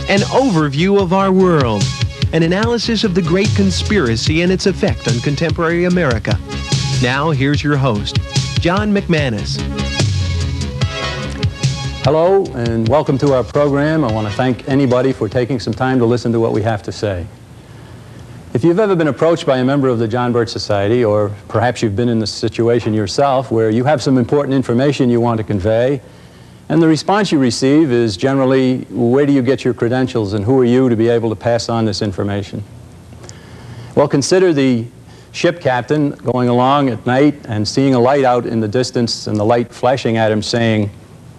An overview of our world. An analysis of the Great Conspiracy and its effect on contemporary America. Now, here's your host, John McManus. Hello, and welcome to our program. I want to thank anybody for taking some time to listen to what we have to say. If you've ever been approached by a member of the John Birch Society, or perhaps you've been in this situation yourself where you have some important information you want to convey, and the response you receive is generally, where do you get your credentials and who are you to be able to pass on this information? Well, consider the ship captain going along at night and seeing a light out in the distance and the light flashing at him saying,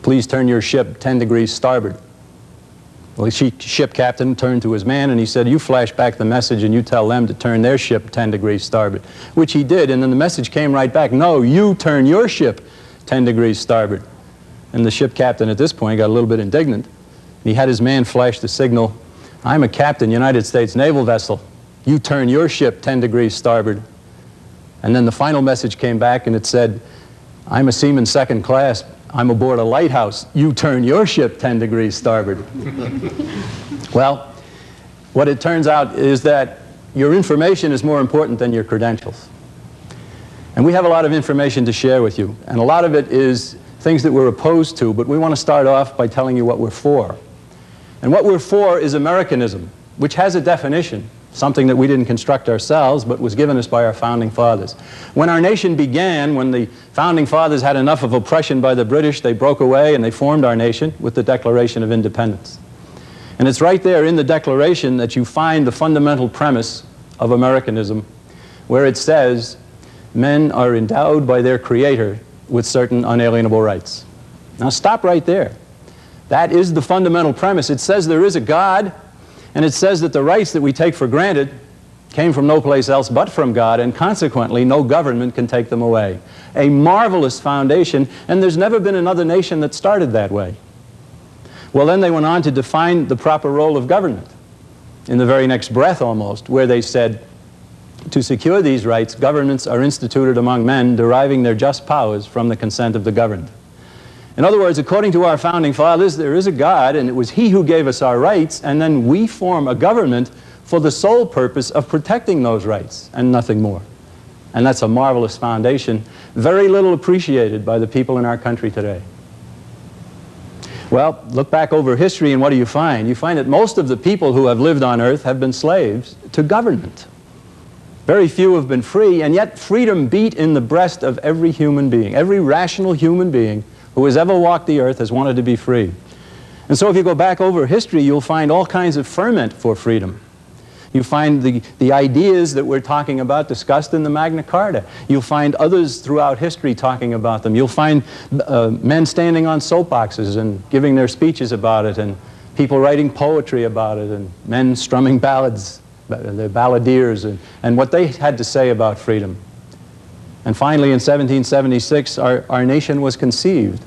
"Please turn your ship 10 degrees starboard." Well, the ship captain turned to his man and he said, "You flash back the message and you tell them to turn their ship 10 degrees starboard," which he did, and then the message came right back, "No, you turn your ship 10 degrees starboard." And the ship captain at this point got a little bit indignant. He had his man flash the signal, "I'm a captain, United States naval vessel. You turn your ship 10 degrees starboard." And then the final message came back and it said, "I'm a seaman second class. I'm aboard a lighthouse. You turn your ship 10 degrees starboard." Well, what it turns out is that your information is more important than your credentials. And we have a lot of information to share with you, and a lot of it is things that we're opposed to, but we want to start off by telling you what we're for. And what we're for is Americanism, which has a definition, something that we didn't construct ourselves, but was given us by our founding fathers. When our nation began, when the founding fathers had enough of oppression by the British, they broke away and they formed our nation with the Declaration of Independence. And it's right there in the Declaration that you find the fundamental premise of Americanism, where it says, men are endowed by their Creator with certain unalienable rights. Now stop right there. That is the fundamental premise. It says there is a God, and it says that the rights that we take for granted came from no place else but from God, and consequently no government can take them away. A marvelous foundation, and there's never been another nation that started that way. Well, then they went on to define the proper role of government in the very next breath almost, where they said, to secure these rights, governments are instituted among men, deriving their just powers from the consent of the governed. In other words, according to our founding fathers, there is a God, and it was He who gave us our rights, and then we form a government for the sole purpose of protecting those rights, and nothing more. And that's a marvelous foundation, very little appreciated by the people in our country today. Well, look back over history, and what do you find? You find that most of the people who have lived on earth have been slaves to government. Very few have been free, and yet freedom beat in the breast of every human being. Every rational human being who has ever walked the earth has wanted to be free. And so if you go back over history, you'll find all kinds of ferment for freedom. You find the ideas that we're talking about discussed in the Magna Carta. You'll find others throughout history talking about them. You'll find men standing on soapboxes and giving their speeches about it, and people writing poetry about it, and men strumming ballads, the balladeers, and what they had to say about freedom. And finally, in 1776, our nation was conceived.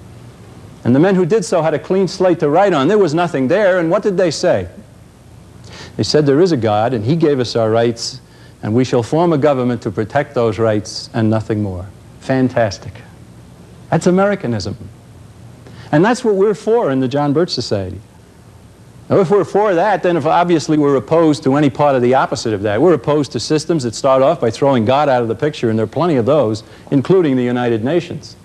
And the men who did so had a clean slate to write on. There was nothing there, and what did they say? They said there is a God, and He gave us our rights, and we shall form a government to protect those rights and nothing more. Fantastic. That's Americanism. And that's what we're for in the John Birch Society. Now, if we're for that, then obviously we're opposed to any part of the opposite of that. We're opposed to systems that start off by throwing God out of the picture, and there are plenty of those, including the United Nations.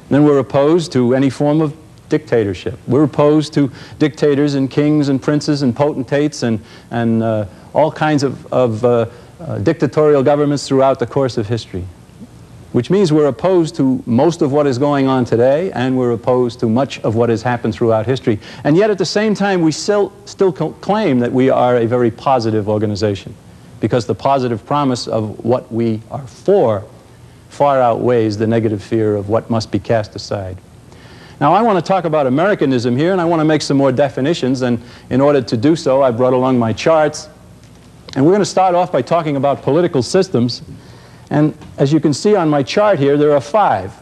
Then we're opposed to any form of dictatorship. We're opposed to dictators and kings and princes and potentates and all kinds of dictatorial governments throughout the course of history. Which means we're opposed to most of what is going on today, and we're opposed to much of what has happened throughout history. And yet at the same time, we still claim that we are a very positive organization, because the positive promise of what we are for far outweighs the negative fear of what must be cast aside. Now, I want to talk about Americanism here, and I want to make some more definitions, and in order to do so, I brought along my charts. And we're going to start off by talking about political systems. And as you can see on my chart here, there are five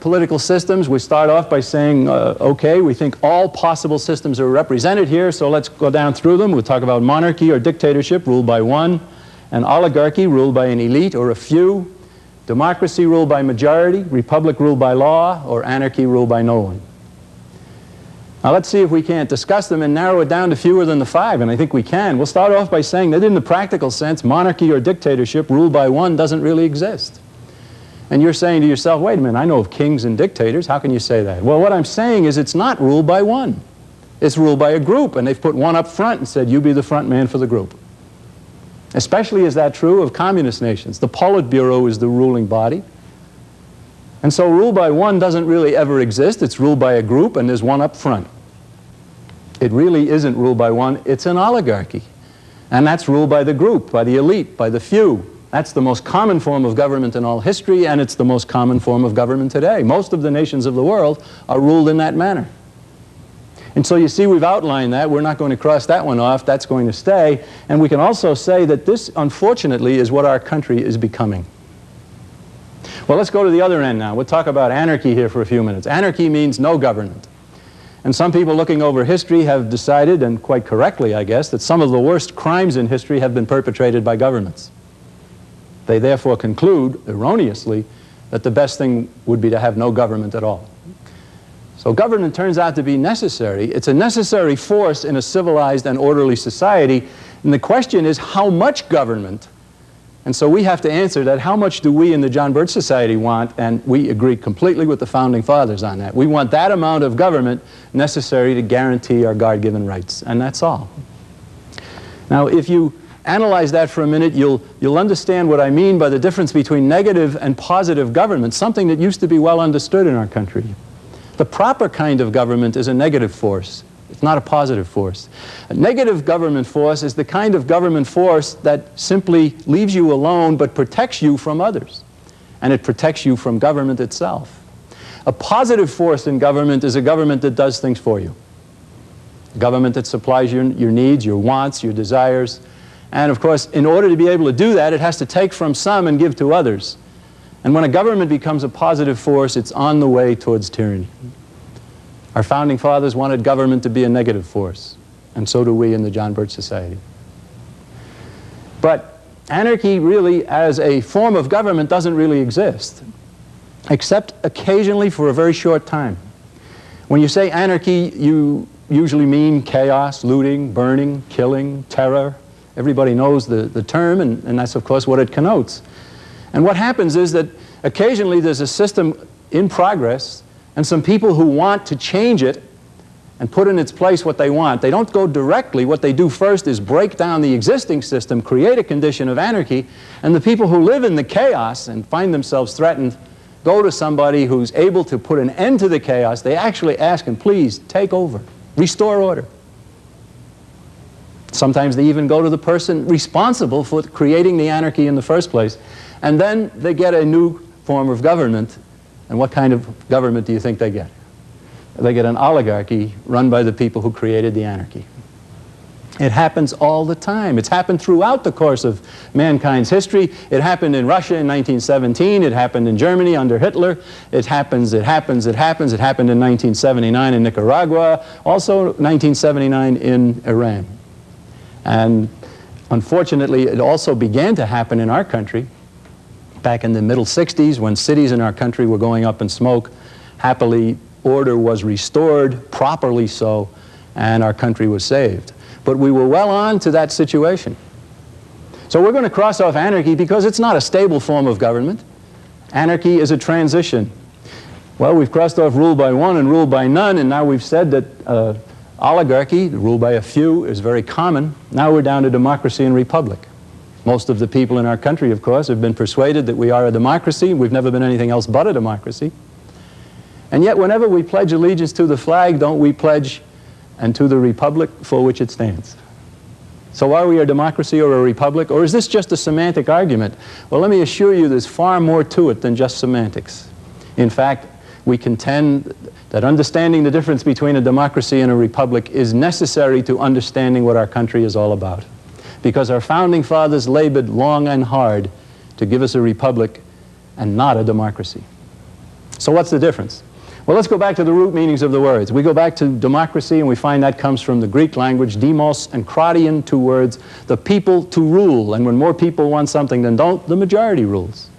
political systems. We start off by saying, okay, we think all possible systems are represented here, so let's go down through them. We'll talk about monarchy or dictatorship ruled by one, an oligarchy ruled by an elite or a few, democracy ruled by majority, republic ruled by law, or anarchy ruled by no one. Now let's see if we can't discuss them and narrow it down to fewer than the 5, and I think we can. We'll start off by saying that in the practical sense, monarchy or dictatorship, ruled by one, doesn't really exist. And you're saying to yourself, wait a minute, I know of kings and dictators, how can you say that? Well, what I'm saying is it's not ruled by one. It's ruled by a group, and they've put one up front and said, you be the front man for the group. Especially is that true of communist nations. The Politburo is the ruling body. And so rule by one doesn't really ever exist. It's ruled by a group, and there's one up front. It really isn't ruled by one. It's an oligarchy. And that's ruled by the group, by the elite, by the few. That's the most common form of government in all history, and it's the most common form of government today. Most of the nations of the world are ruled in that manner. And so you see, we've outlined that. We're not going to cross that one off. That's going to stay. And we can also say that this, unfortunately, is what our country is becoming. Well, let's go to the other end now. We'll talk about anarchy here for a few minutes. Anarchy means no government. And some people looking over history have decided, and quite correctly, I guess, that some of the worst crimes in history have been perpetrated by governments. They therefore conclude, erroneously, that the best thing would be to have no government at all. So government turns out to be necessary. It's a necessary force in a civilized and orderly society. And the question is, how much government? And so we have to answer that. How much do we in the John Birch Society want? And we agree completely with the Founding Fathers on that. We want that amount of government necessary to guarantee our God-given rights. And that's all. Now, if you analyze that for a minute, you'll understand what I mean by the difference between negative and positive government, something that used to be well understood in our country. The proper kind of government is a negative force. It's not a positive force. A negative government force is the kind of government force that simply leaves you alone but protects you from others. And it protects you from government itself. A positive force in government is a government that does things for you. A government that supplies your needs, your wants, your desires. And of course, in order to be able to do that, it has to take from some and give to others. And when a government becomes a positive force, it's on the way towards tyranny. Our Founding Fathers wanted government to be a negative force, and so do we in the John Birch Society. But anarchy really, as a form of government, doesn't really exist, except occasionally for a very short time. When you say anarchy, you usually mean chaos, looting, burning, killing, terror. Everybody knows the term, and that's, of course, what it connotes. And what happens is that occasionally there's a system in progress, and some people who want to change it and put in its place what they want. They don't go directly. What they do first is break down the existing system, create a condition of anarchy, and the people who live in the chaos and find themselves threatened go to somebody who's able to put an end to the chaos. They actually ask him, please, take over, restore order. Sometimes they even go to the person responsible for creating the anarchy in the first place, and then they get a new form of government. And what kind of government do you think they get? They get an oligarchy run by the people who created the anarchy. It happens all the time. It's happened throughout the course of mankind's history. It happened in Russia in 1917. It happened in Germany under Hitler. It happens, it happens, it happens. It happened in 1979 in Nicaragua. Also 1979 in Iran. And unfortunately, it also began to happen in our country back in the middle 60s, when cities in our country were going up in smoke. Happily, order was restored, properly so, and our country was saved. But we were well on to that situation. So we're going to cross off anarchy because it's not a stable form of government. Anarchy is a transition. Well, we've crossed off rule by one and rule by none, and now we've said that oligarchy, the rule by a few, is very common. Now we're down to democracy and republic. Most of the people in our country, of course, have been persuaded that we are a democracy. We've never been anything else but a democracy. And yet, whenever we pledge allegiance to the flag, don't we pledge and to the republic for which it stands? So are we a democracy or a republic, or is this just a semantic argument? Well, let me assure you there's far more to it than just semantics. In fact, we contend that understanding the difference between a democracy and a republic is necessary to understanding what our country is all about. Because our Founding Fathers labored long and hard to give us a republic and not a democracy. So what's the difference? Well, let's go back to the root meanings of the words. We go back to democracy, and we find that comes from the Greek language, demos and kration, two words, the people to rule. And when more people want something than don't, the majority rules.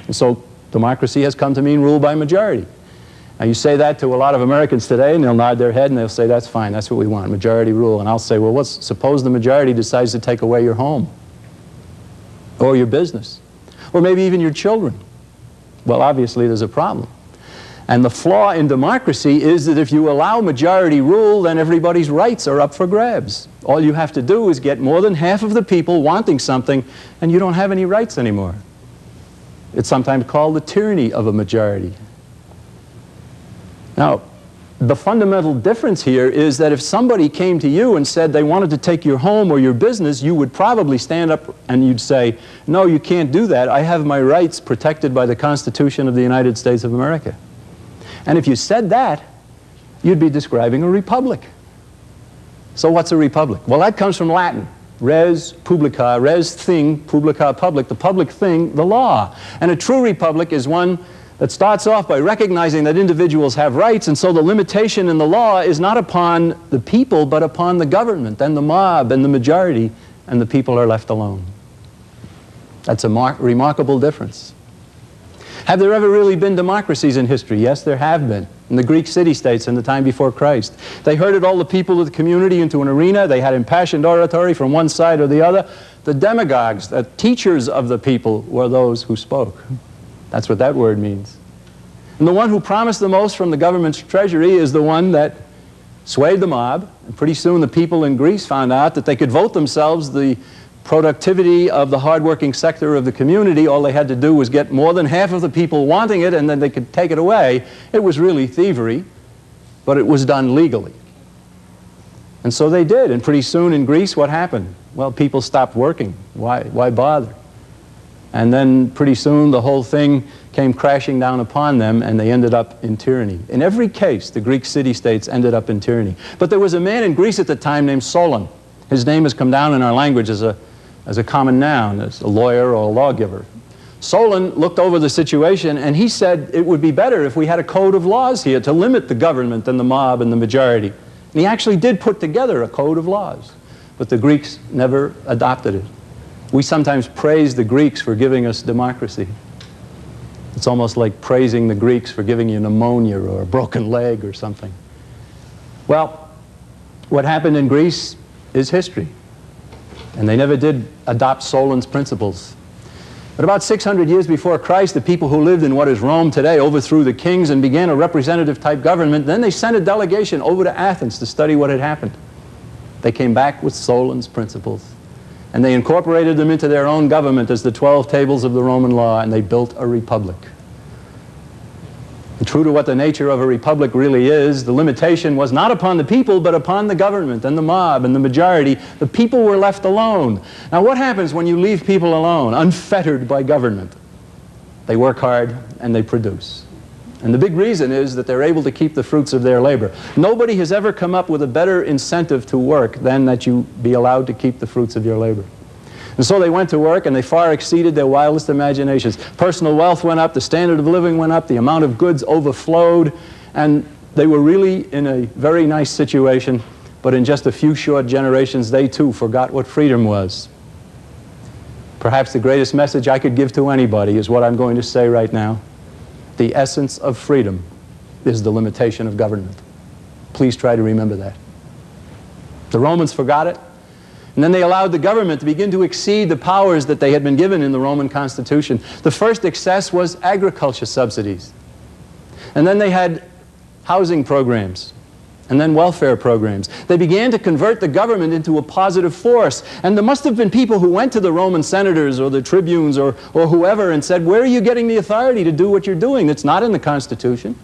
And so democracy has come to mean rule by majority. Now you say that to a lot of Americans today and they'll nod their head and they'll say, that's fine, that's what we want, majority rule. And I'll say, well, suppose the majority decides to take away your home or your business or maybe even your children. Well, obviously there's a problem. And the flaw in democracy is that if you allow majority rule, then everybody's rights are up for grabs. All you have to do is get more than half of the people wanting something and you don't have any rights anymore. It's sometimes called the tyranny of a majority. Now, the fundamental difference here is that if somebody came to you and said they wanted to take your home or your business, you would probably stand up and you'd say, no, you can't do that. I have my rights protected by the Constitution of the United States of America. And if you said that, you'd be describing a republic. So what's a republic? Well, that comes from Latin. Res publica, res thing, publica public, the public thing, the law. And a true republic is one that starts off by recognizing that individuals have rights, and so the limitation in the law is not upon the people, but upon the government and the mob and the majority, and the people are left alone. That's a remarkable difference. Have there ever really been democracies in history? Yes, there have been. In the Greek city-states in the time before Christ. They herded all the people of the community into an arena. They had impassioned oratory from one side or the other. The demagogues, the teachers of the people, were those who spoke. That's what that word means. And the one who promised the most from the government's treasury is the one that swayed the mob. And pretty soon the people in Greece found out that they could vote themselves the productivity of the hardworking sector of the community. All they had to do was get more than half of the people wanting it, and then they could take it away. It was really thievery, but it was done legally. And so they did. And pretty soon in Greece, what happened? Well, people stopped working. Why bother? And then pretty soon the whole thing came crashing down upon them, and they ended up in tyranny. In every case, the Greek city-states ended up in tyranny. But there was a man in Greece at the time named Solon. His name has come down in our language as a common noun, as a lawyer or a lawgiver. Solon looked over the situation and he said it would be better if we had a code of laws here to limit the government and the mob and the majority. And he actually did put together a code of laws, but the Greeks never adopted it. We sometimes praise the Greeks for giving us democracy. It's almost like praising the Greeks for giving you pneumonia or a broken leg or something. Well, what happened in Greece is history. And they never did adopt Solon's principles. But about 600 years before Christ, the people who lived in what is Rome today overthrew the kings and began a representative type government. Then they sent a delegation over to Athens to study what had happened. They came back with Solon's principles. And they incorporated them into their own government as the 12 tables of the Roman law, and they built a republic. And true to what the nature of a republic really is, the limitation was not upon the people, but upon the government and the mob and the majority. The people were left alone. Now what happens when you leave people alone, unfettered by government? They work hard and they produce. And the big reason is that they're able to keep the fruits of their labor. Nobody has ever come up with a better incentive to work than that you be allowed to keep the fruits of your labor. And so they went to work and they far exceeded their wildest imaginations. Personal wealth went up, the standard of living went up, the amount of goods overflowed, and they were really in a very nice situation, but in just a few short generations they too forgot what freedom was. Perhaps the greatest message I could give to anybody is what I'm going to say right now. The essence of freedom is the limitation of government. Please try to remember that. The Romans forgot it, and then they allowed the government to begin to exceed the powers that they had been given in the Roman Constitution. The first excess was agriculture subsidies. And then they had housing programs, and then welfare programs. They began to convert the government into a positive force. And there must have been people who went to the Roman senators or the tribunes or whoever and said, where are you getting the authority to do what you're doing? It's not in the Constitution.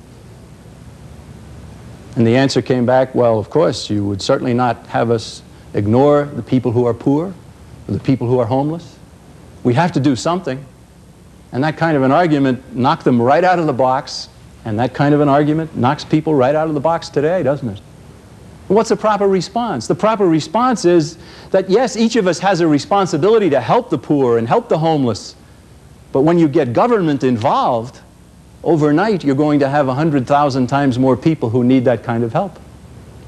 And the answer came back, well, of course, you would certainly not have us ignore the people who are poor or the people who are homeless. We have to do something. And that kind of an argument knocked them right out of the box. And that kind of an argument knocks people right out of the box today, doesn't it? What's the proper response? The proper response is that, yes, each of us has a responsibility to help the poor and help the homeless. But when you get government involved, overnight you're going to have 100,000 times more people who need that kind of help.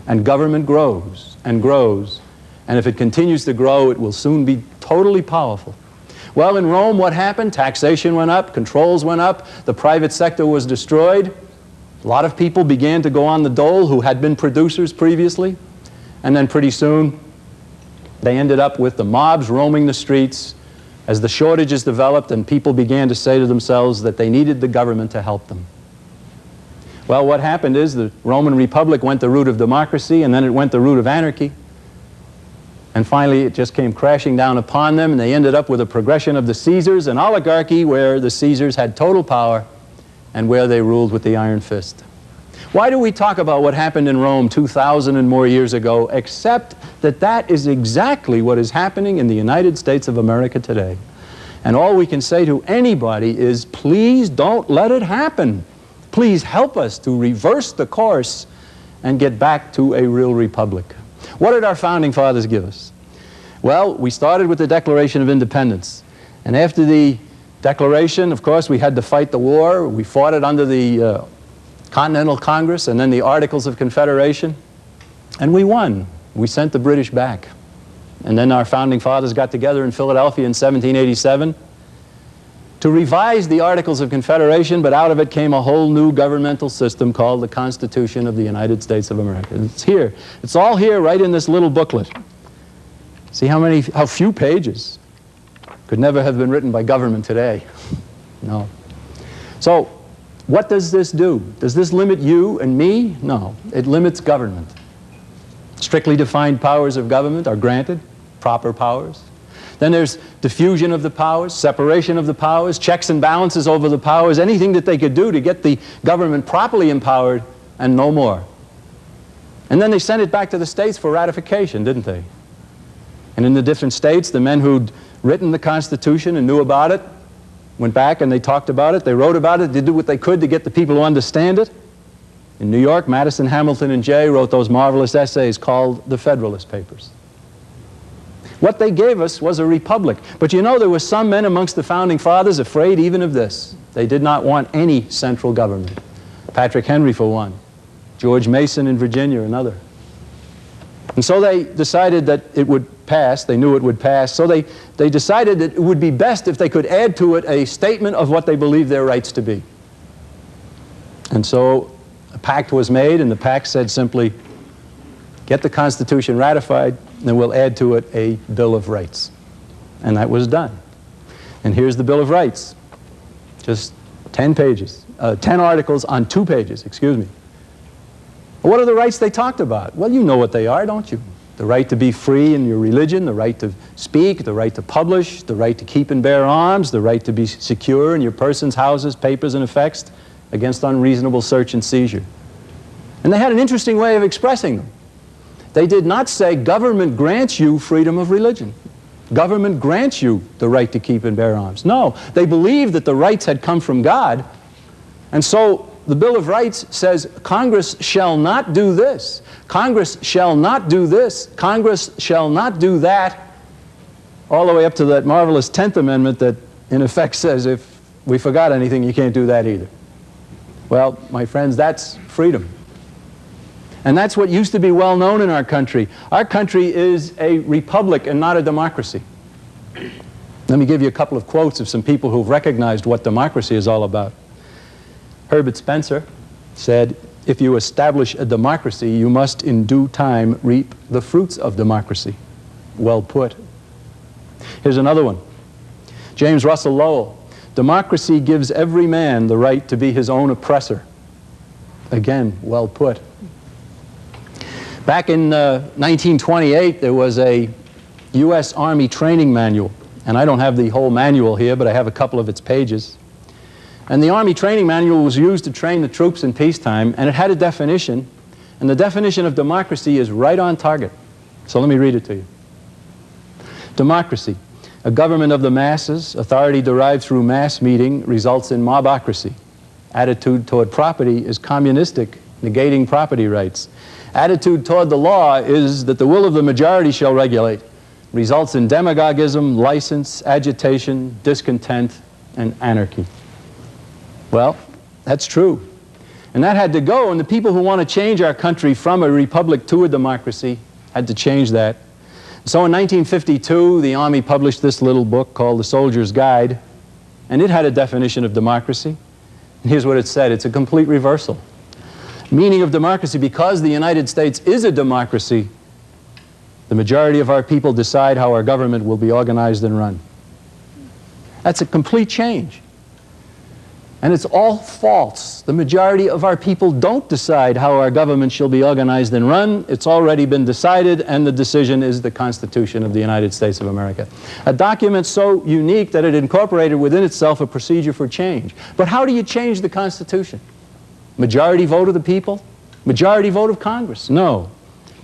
And government grows and grows. And if it continues to grow, it will soon be totally powerful. Well, in Rome, what happened? Taxation went up, controls went up, the private sector was destroyed. A lot of people began to go on the dole who had been producers previously, and then pretty soon they ended up with the mobs roaming the streets as the shortages developed and people began to say to themselves that they needed the government to help them. Well, what happened is the Roman Republic went the route of democracy, and then it went the route of anarchy. And finally, it just came crashing down upon them, and they ended up with a progression of the Caesars, an oligarchy where the Caesars had total power and where they ruled with the iron fist. Why do we talk about what happened in Rome 2,000 and more years ago, except that that is exactly what is happening in the United States of America today? And all we can say to anybody is, please don't let it happen. Please help us to reverse the course and get back to a real republic. What did our founding fathers give us? Well, we started with the Declaration of Independence. And after the Declaration, of course, we had to fight the war. We fought it under the Continental Congress and then the Articles of Confederation. And we won. We sent the British back. And then our founding fathers got together in Philadelphia in 1787 to revise the Articles of Confederation, but out of it came a whole new governmental system called the Constitution of the United States of America. It's here. It's all here right in this little booklet. See how few pages. Could never have been written by government today. No. So, what does this do? Does this limit you and me? No. It limits government. Strictly defined powers of government are granted, proper powers. Then there's diffusion of the powers, separation of the powers, checks and balances over the powers, anything that they could do to get the government properly empowered, and no more. And then they sent it back to the states for ratification, didn't they? And in the different states, the men who'd written the Constitution and knew about it went back and they talked about it, they wrote about it, they did what they could to get the people to understand it. In New York, Madison, Hamilton, and Jay wrote those marvelous essays called the Federalist Papers. What they gave us was a republic. But you know, there were some men amongst the founding fathers afraid even of this. They did not want any central government. Patrick Henry, for one. George Mason in Virginia, another. And so they decided that it would pass. They knew it would pass. So they decided that it would be best if they could add to it a statement of what they believed their rights to be. And so a pact was made, and the pact said simply, get the Constitution ratified, and we'll add to it a Bill of Rights. And that was done. And here's the Bill of Rights. Just 10 pages, 10 articles on 2 pages, excuse me. What are the rights they talked about? Well, you know what they are, don't you? The right to be free in your religion, the right to speak, the right to publish, the right to keep and bear arms, the right to be secure in your persons, houses, papers, and effects against unreasonable search and seizure. And they had an interesting way of expressing them. They did not say government grants you freedom of religion. Government grants you the right to keep and bear arms. No, they believed that the rights had come from God, and so the Bill of Rights says Congress shall not do this, Congress shall not do this, Congress shall not do that, all the way up to that marvelous 10th Amendment that in effect says if we forgot anything, you can't do that either. Well, my friends, that's freedom. And that's what used to be well known in our country. Our country is a republic and not a democracy. Let me give you a couple of quotes of some people who've recognized what democracy is all about. Herbert Spencer said, if you establish a democracy, you must in due time reap the fruits of democracy. Well put. Here's another one. James Russell Lowell, democracy gives every man the right to be his own oppressor. Again, well put. Back in 1928, there was a U.S. Army training manual. And I don't have the whole manual here, but I have a couple of its pages. And the Army training manual was used to train the troops in peacetime, and it had a definition. And the definition of democracy is right on target. So let me read it to you. Democracy, a government of the masses, authority derived through mass meeting, results in mobocracy. Attitude toward property is communistic, negating property rights. Attitude toward the law is that the will of the majority shall regulate. Results in demagogism, license, agitation, discontent, and anarchy. Well, that's true. And that had to go, and the people who want to change our country from a republic to a democracy had to change that. So in 1952, the Army published this little book called The Soldier's Guide, and it had a definition of democracy. And here's what it said. It's a complete reversal. Meaning of democracy: because the United States is a democracy, the majority of our people decide how our government will be organized and run. That's a complete change. And it's all false. The majority of our people don't decide how our government shall be organized and run. It's already been decided, and the decision is the Constitution of the United States of America. A document so unique that it incorporated within itself a procedure for change. But how do you change the Constitution? Majority vote of the people? Majority vote of Congress? No.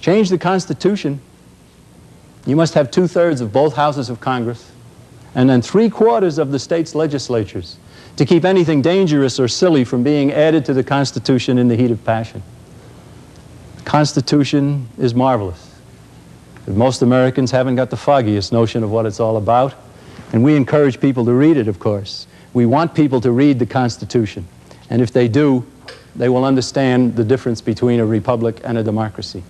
Change the Constitution. You must have 2/3 of both houses of Congress, and then 3/4 of the state's legislatures, to keep anything dangerous or silly from being added to the Constitution in the heat of passion. The Constitution is marvelous. But most Americans haven't got the foggiest notion of what it's all about, and we encourage people to read it, of course. We want people to read the Constitution, and if they do, they will understand the difference between a republic and a democracy.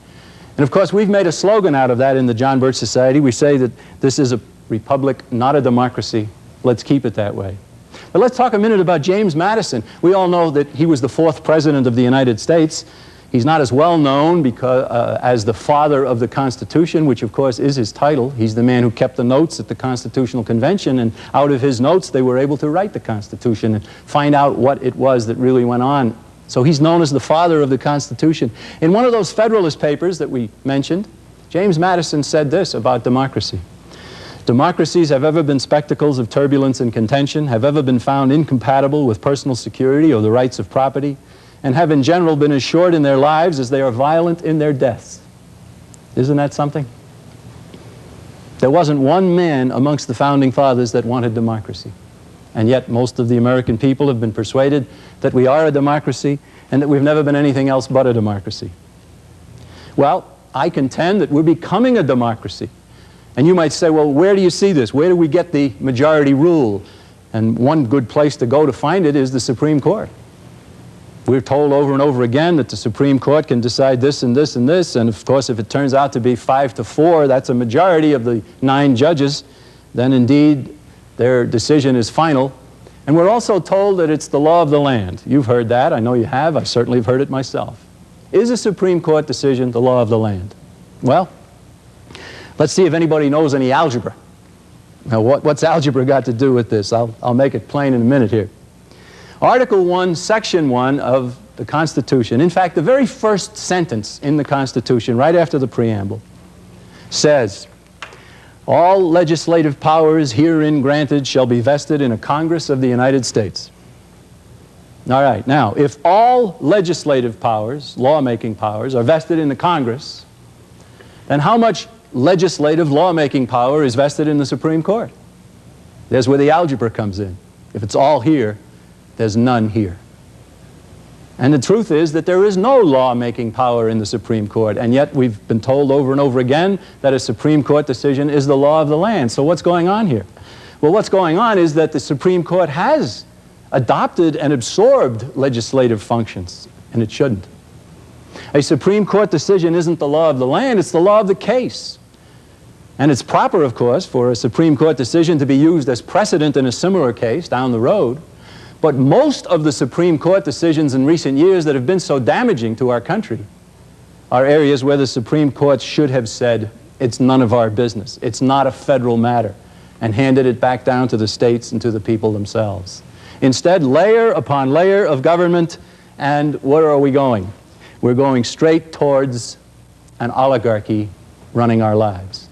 And of course, we've made a slogan out of that in the John Birch Society. We say that this is a republic, not a democracy. Let's keep it that way. But let's talk a minute about James Madison. We all know that he was the 4th President of the United States. He's not as well known as the father of the Constitution, which of course is his title. He's the man who kept the notes at the Constitutional Convention, and out of his notes they were able to write the Constitution and find out what it was that really went on. So he's known as the father of the Constitution. In one of those Federalist papers that we mentioned, James Madison said this about democracy: democracies have ever been spectacles of turbulence and contention, have ever been found incompatible with personal security or the rights of property, and have in general been as short in their lives as they are violent in their deaths. Isn't that something? There wasn't one man amongst the founding fathers that wanted democracy. And yet most of the American people have been persuaded that we are a democracy and that we've never been anything else but a democracy. Well, I contend that we're becoming a democracy. And you might say, well, where do you see this? Where do we get the majority rule? And one good place to go to find it is the Supreme Court. We're told over and over again that the Supreme Court can decide this and this and this, and of course if it turns out to be 5-4, that's a majority of the 9 judges, then indeed their decision is final. And we're also told that it's the law of the land. You've heard that, I know you have, I certainly have heard it myself. Is a Supreme Court decision the law of the land? Well, let's see if anybody knows any algebra. Now, what's algebra got to do with this? I'll make it plain in a minute here. Article 1, Section 1 of the Constitution, in fact, the very first sentence in the Constitution, right after the preamble, says, all legislative powers herein granted shall be vested in a Congress of the United States. All right, now, if all legislative powers, lawmaking powers, are vested in the Congress, then how much legislative lawmaking power is vested in the Supreme Court? There's where the algebra comes in. If it's all here, there's none here. And the truth is that there is no lawmaking power in the Supreme Court, and yet we've been told over and over again that a Supreme Court decision is the law of the land. So what's going on here? Well, what's going on is that the Supreme Court has adopted and absorbed legislative functions, and it shouldn't. A Supreme Court decision isn't the law of the land, it's the law of the case. And it's proper, of course, for a Supreme Court decision to be used as precedent in a similar case down the road. But most of the Supreme Court decisions in recent years that have been so damaging to our country are areas where the Supreme Court should have said, it's none of our business, it's not a federal matter, and handed it back down to the states and to the people themselves. Instead, layer upon layer of government, and where are we going? We're going straight towards an oligarchy running our lives.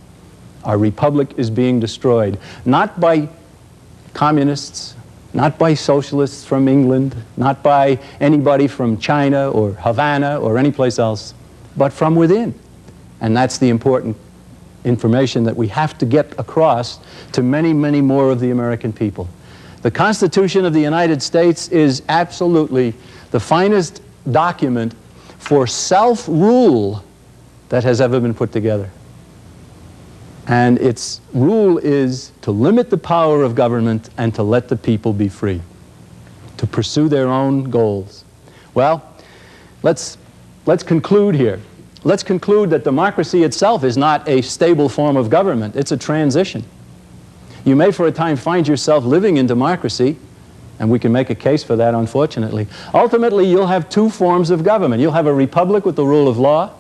Our republic is being destroyed, not by communists, not by socialists from England, not by anybody from China or Havana or any place else, but from within. And that's the important information that we have to get across to many, many more of the American people. The Constitution of the United States is absolutely the finest document for self-rule that has ever been put together. And its rule is to limit the power of government and to let the people be free, to pursue their own goals. Well, let's conclude here. Let's conclude that democracy itself is not a stable form of government. It's a transition. You may for a time find yourself living in democracy, And we can make a case for that, unfortunately. Ultimately, you'll have two forms of government. You'll have a republic with the rule of law,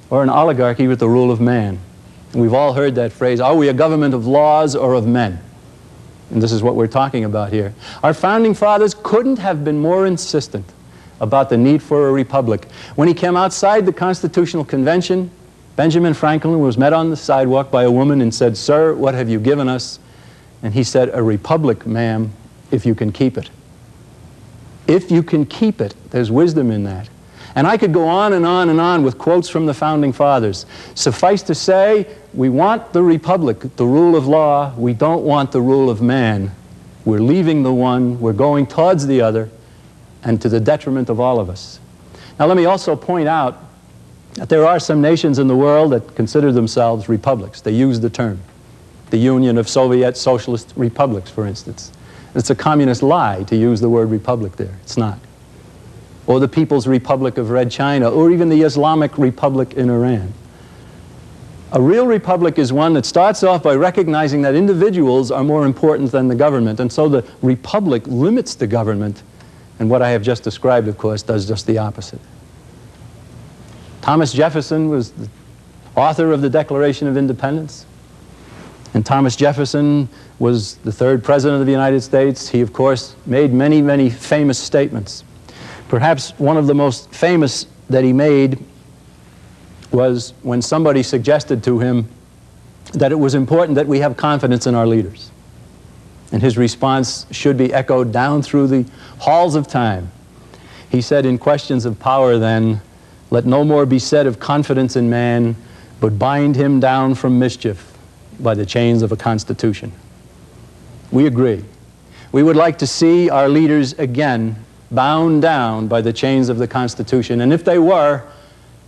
or an oligarchy with the rule of man. And we've all heard that phrase, are we a government of laws or of men? And this is what we're talking about here. Our founding fathers couldn't have been more insistent about the need for a republic. When he came outside the Constitutional Convention, Benjamin Franklin was met on the sidewalk by a woman and said, "Sir, what have you given us?" And he said, "A republic, ma'am, if you can keep it." If you can keep it, there's wisdom in that. And I could go on and on and on with quotes from the Founding Fathers. Suffice to say, we want the republic, the rule of law. We don't want the rule of man. We're leaving the one, we're going towards the other, and to the detriment of all of us. Now let me also point out that there are some nations in the world that consider themselves republics. They use the term. The Union of Soviet Socialist Republics, for instance. It's a communist lie to use the word republic there. It's not. Or the People's Republic of Red China, or even the Islamic Republic in Iran. A real republic is one that starts off by recognizing that individuals are more important than the government, and so the republic limits the government, and what I have just described, of course, does just the opposite. Thomas Jefferson was the author of the Declaration of Independence, and Thomas Jefferson was the third president of the United States. He, of course, made many, many famous statements. Perhaps one of the most famous that he made was when somebody suggested to him that it was important that we have confidence in our leaders. And his response should be echoed down through the halls of time. He said, in questions of power then, "Let no more be said of confidence in man, but bind him down from mischief by the chains of a constitution." We agree. We would like to see our leaders again bound down by the chains of the Constitution. And if they were,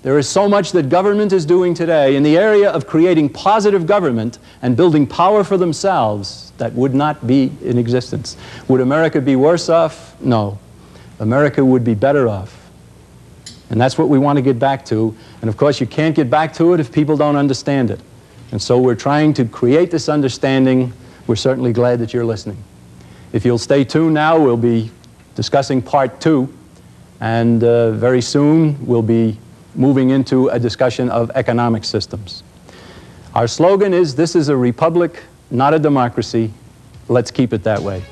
there is so much that government is doing today in the area of creating positive government and building power for themselves that would not be in existence. Would America be worse off? No. America would be better off. And that's what we want to get back to. And of course, you can't get back to it if people don't understand it. And so we're trying to create this understanding. We're certainly glad that you're listening. If you'll stay tuned now, we'll be discussing part 2, and very soon we'll be moving into a discussion of economic systems. Our slogan is, "This is a republic, not a democracy. Let's keep it that way."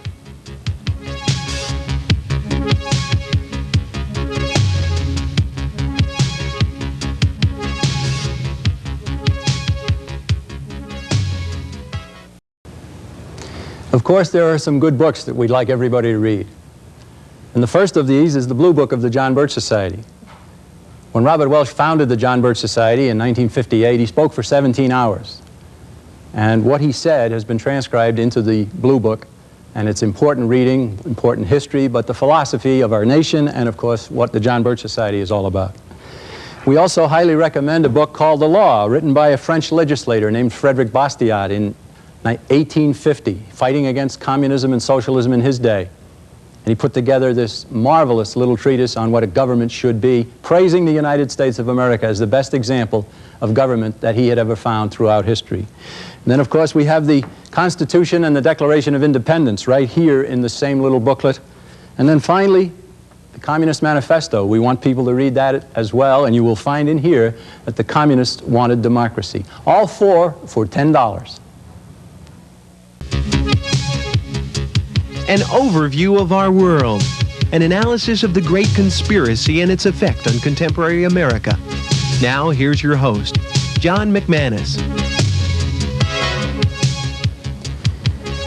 Of course, there are some good books that we'd like everybody to read. And the first of these is the Blue Book of the John Birch Society. When Robert Welch founded the John Birch Society in 1958, he spoke for 17 hours. And what he said has been transcribed into the Blue Book, and it's important reading, important history, but the philosophy of our nation and, of course, what the John Birch Society is all about. We also highly recommend a book called The Law, written by a French legislator named Frédéric Bastiat in 1850, fighting against communism and socialism in his day. And he put together this marvelous little treatise on what a government should be, praising the United States of America as the best example of government that he had ever found throughout history. And then, of course, we have the Constitution and the Declaration of Independence right here in the same little booklet. And then finally, the Communist Manifesto. We want people to read that as well, and you will find in here that the communists wanted democracy. All four for $10. An overview of our world, an analysis of the great conspiracy and its effect on contemporary America. Now, here's your host, John McManus.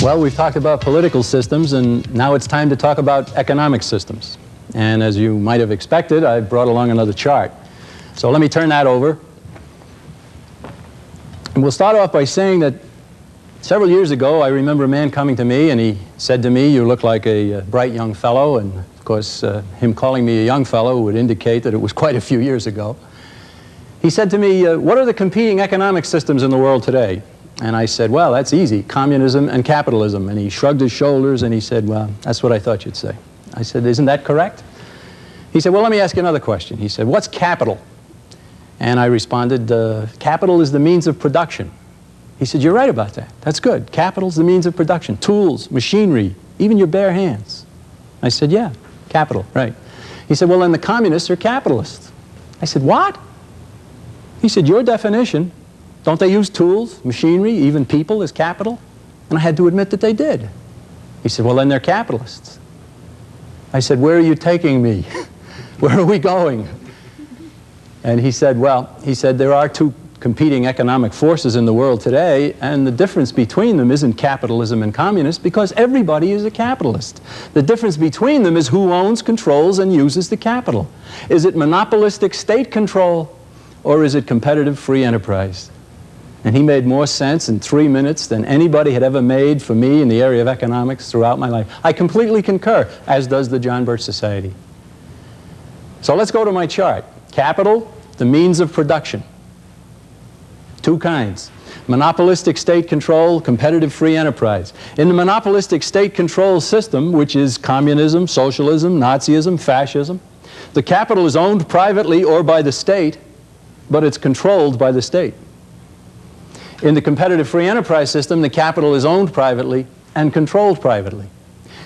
Well, we've talked about political systems, and now it's time to talk about economic systems. And as you might have expected, I brought along another chart. So let me turn that over. And we'll start off by saying that several years ago, I remember a man coming to me, and he said to me, "You look like a bright young fellow." And of course, him calling me a young fellow would indicate that it was quite a few years ago. He said to me, "What are the competing economic systems in the world today?" And I said, "Well, that's easy, communism and capitalism." And he shrugged his shoulders and he said, "Well, that's what I thought you'd say." I said, "Isn't that correct?" He said, "Well, let me ask you another question." He said, "What's capital?" And I responded, "Capital is the means of production." He said, "You're right about that. That's good. Capital's the means of production. Tools, machinery, even your bare hands. I said, yeah, capital, right. He said, well, then the communists are capitalists. I said, what? He said, your definition, don't they use tools, machinery, even people as capital? And I had to admit that they did. He said, well, then they're capitalists. I said, where are you taking me? Where are we going? And he said, well, there are two competing economic forces in the world today, and the difference between them isn't capitalism and communist, because everybody is a capitalist. The difference between them is who owns, controls, and uses the capital. Is it monopolistic state control, or is it competitive free enterprise? And he made more sense in 3 minutes than anybody had ever made for me in the area of economics throughout my life. I completely concur, as does the John Birch Society. So let's go to my chart. Capital, the means of production. Two kinds. Monopolistic state control, competitive free enterprise. In the monopolistic state control system, which is communism, socialism, Nazism, fascism, the capital is owned privately or by the state, but it's controlled by the state. In the competitive free enterprise system, the capital is owned privately and controlled privately.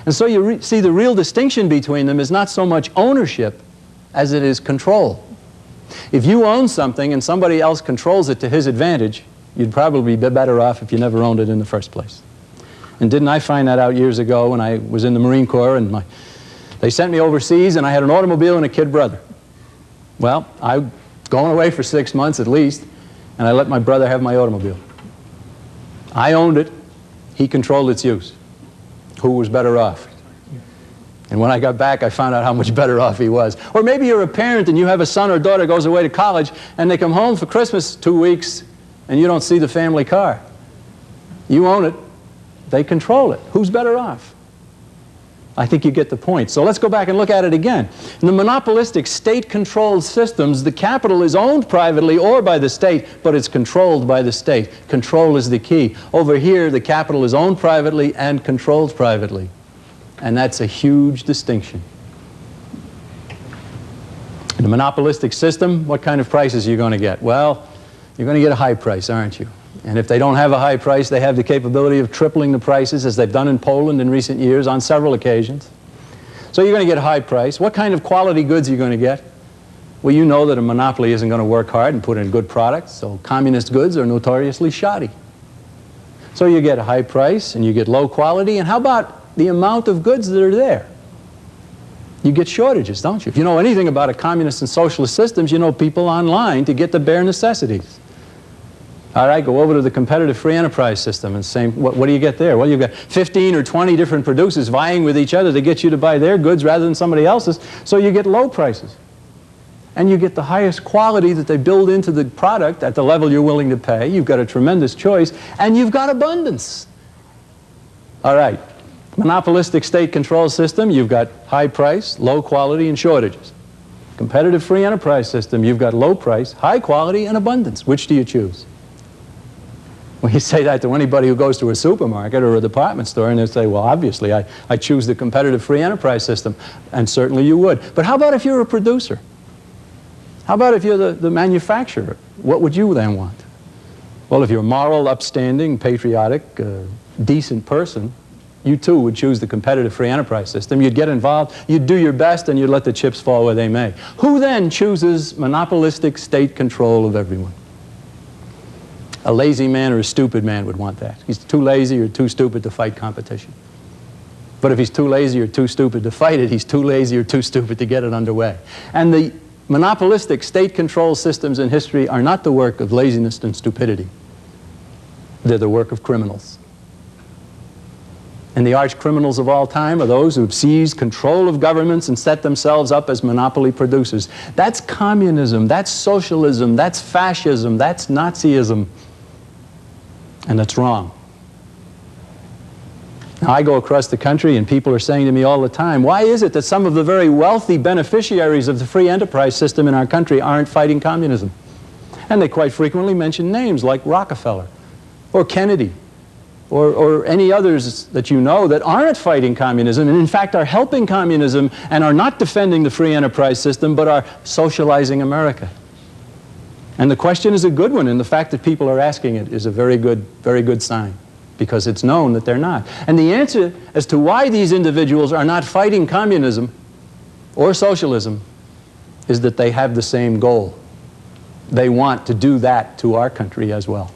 And so you see the real distinction between them is not so much ownership as it is control. If you own something and somebody else controls it to his advantage, you'd probably be better off if you never owned it in the first place. And didn't I find that out years ago when I was in the Marine Corps and they sent me overseas and I had an automobile and a kid brother. Well, I was going away for 6 months at least, and I let my brother have my automobile. I owned it. He controlled its use. Who was better off? And when I got back, I found out how much better off he was. Or maybe you're a parent and you have a son or daughter goes away to college and they come home for Christmas 2 weeks and you don't see the family car. You own it. They control it. Who's better off? I think you get the point. So let's go back and look at it again. In the monopolistic state-controlled systems, the capital is owned privately or by the state, but it's controlled by the state. Control is the key. Over here, the capital is owned privately and controlled privately. And that's a huge distinction. In a monopolistic system, what kind of prices are you going to get? Well, you're going to get a high price, aren't you? And if they don't have a high price, they have the capability of tripling the prices, as they've done in Poland in recent years on several occasions. So you're going to get a high price. What kind of quality goods are you going to get? Well, you know that a monopoly isn't going to work hard and put in good products, so communist goods are notoriously shoddy. So you get a high price and you get low quality, and how about the amount of goods that are there? You get shortages, don't you? If you know anything about a communist and socialist systems, you know people online to get the bare necessities. All right, go over to the competitive free enterprise system and say, what do you get there? Well, you've got 15 or 20 different producers vying with each other to get you to buy their goods rather than somebody else's, so you get low prices. And you get the highest quality that they build into the product at the level you're willing to pay. You've got a tremendous choice, and you've got abundance. All right, monopolistic state control system, you've got high price, low quality, and shortages. Competitive free enterprise system, you've got low price, high quality, and abundance. Which do you choose? Well, you say that to anybody who goes to a supermarket or a department store, and they say, well, obviously, I choose the competitive free enterprise system. And certainly you would. But how about if you're a producer? How about if you're the manufacturer? What would you then want? Well, if you're a moral, upstanding, patriotic, decent person, you too would choose the competitive free enterprise system. You'd get involved, you'd do your best, and you'd let the chips fall where they may. Who then chooses monopolistic state control of everyone? A lazy man or a stupid man would want that. He's too lazy or too stupid to fight competition. But if he's too lazy or too stupid to fight it, he's too lazy or too stupid to get it underway. And the monopolistic state control systems in history are not the work of laziness and stupidity. They're the work of criminals. And the arch criminals of all time are those who have seized control of governments and set themselves up as monopoly producers. That's communism, that's socialism, that's fascism, that's Nazism. And that's wrong. Now, I go across the country and people are saying to me all the time, why is it that some of the very wealthy beneficiaries of the free enterprise system in our country aren't fighting communism? And they quite frequently mention names like Rockefeller or Kennedy or any others that you know that aren't fighting communism and in fact are helping communism and are not defending the free enterprise system but are socializing America. And the question is a good one, and the fact that people are asking it is a very good sign. because it's known that they're not. And the answer as to why these individuals are not fighting communism or socialism is that they have the same goal. They want to do that to our country as well.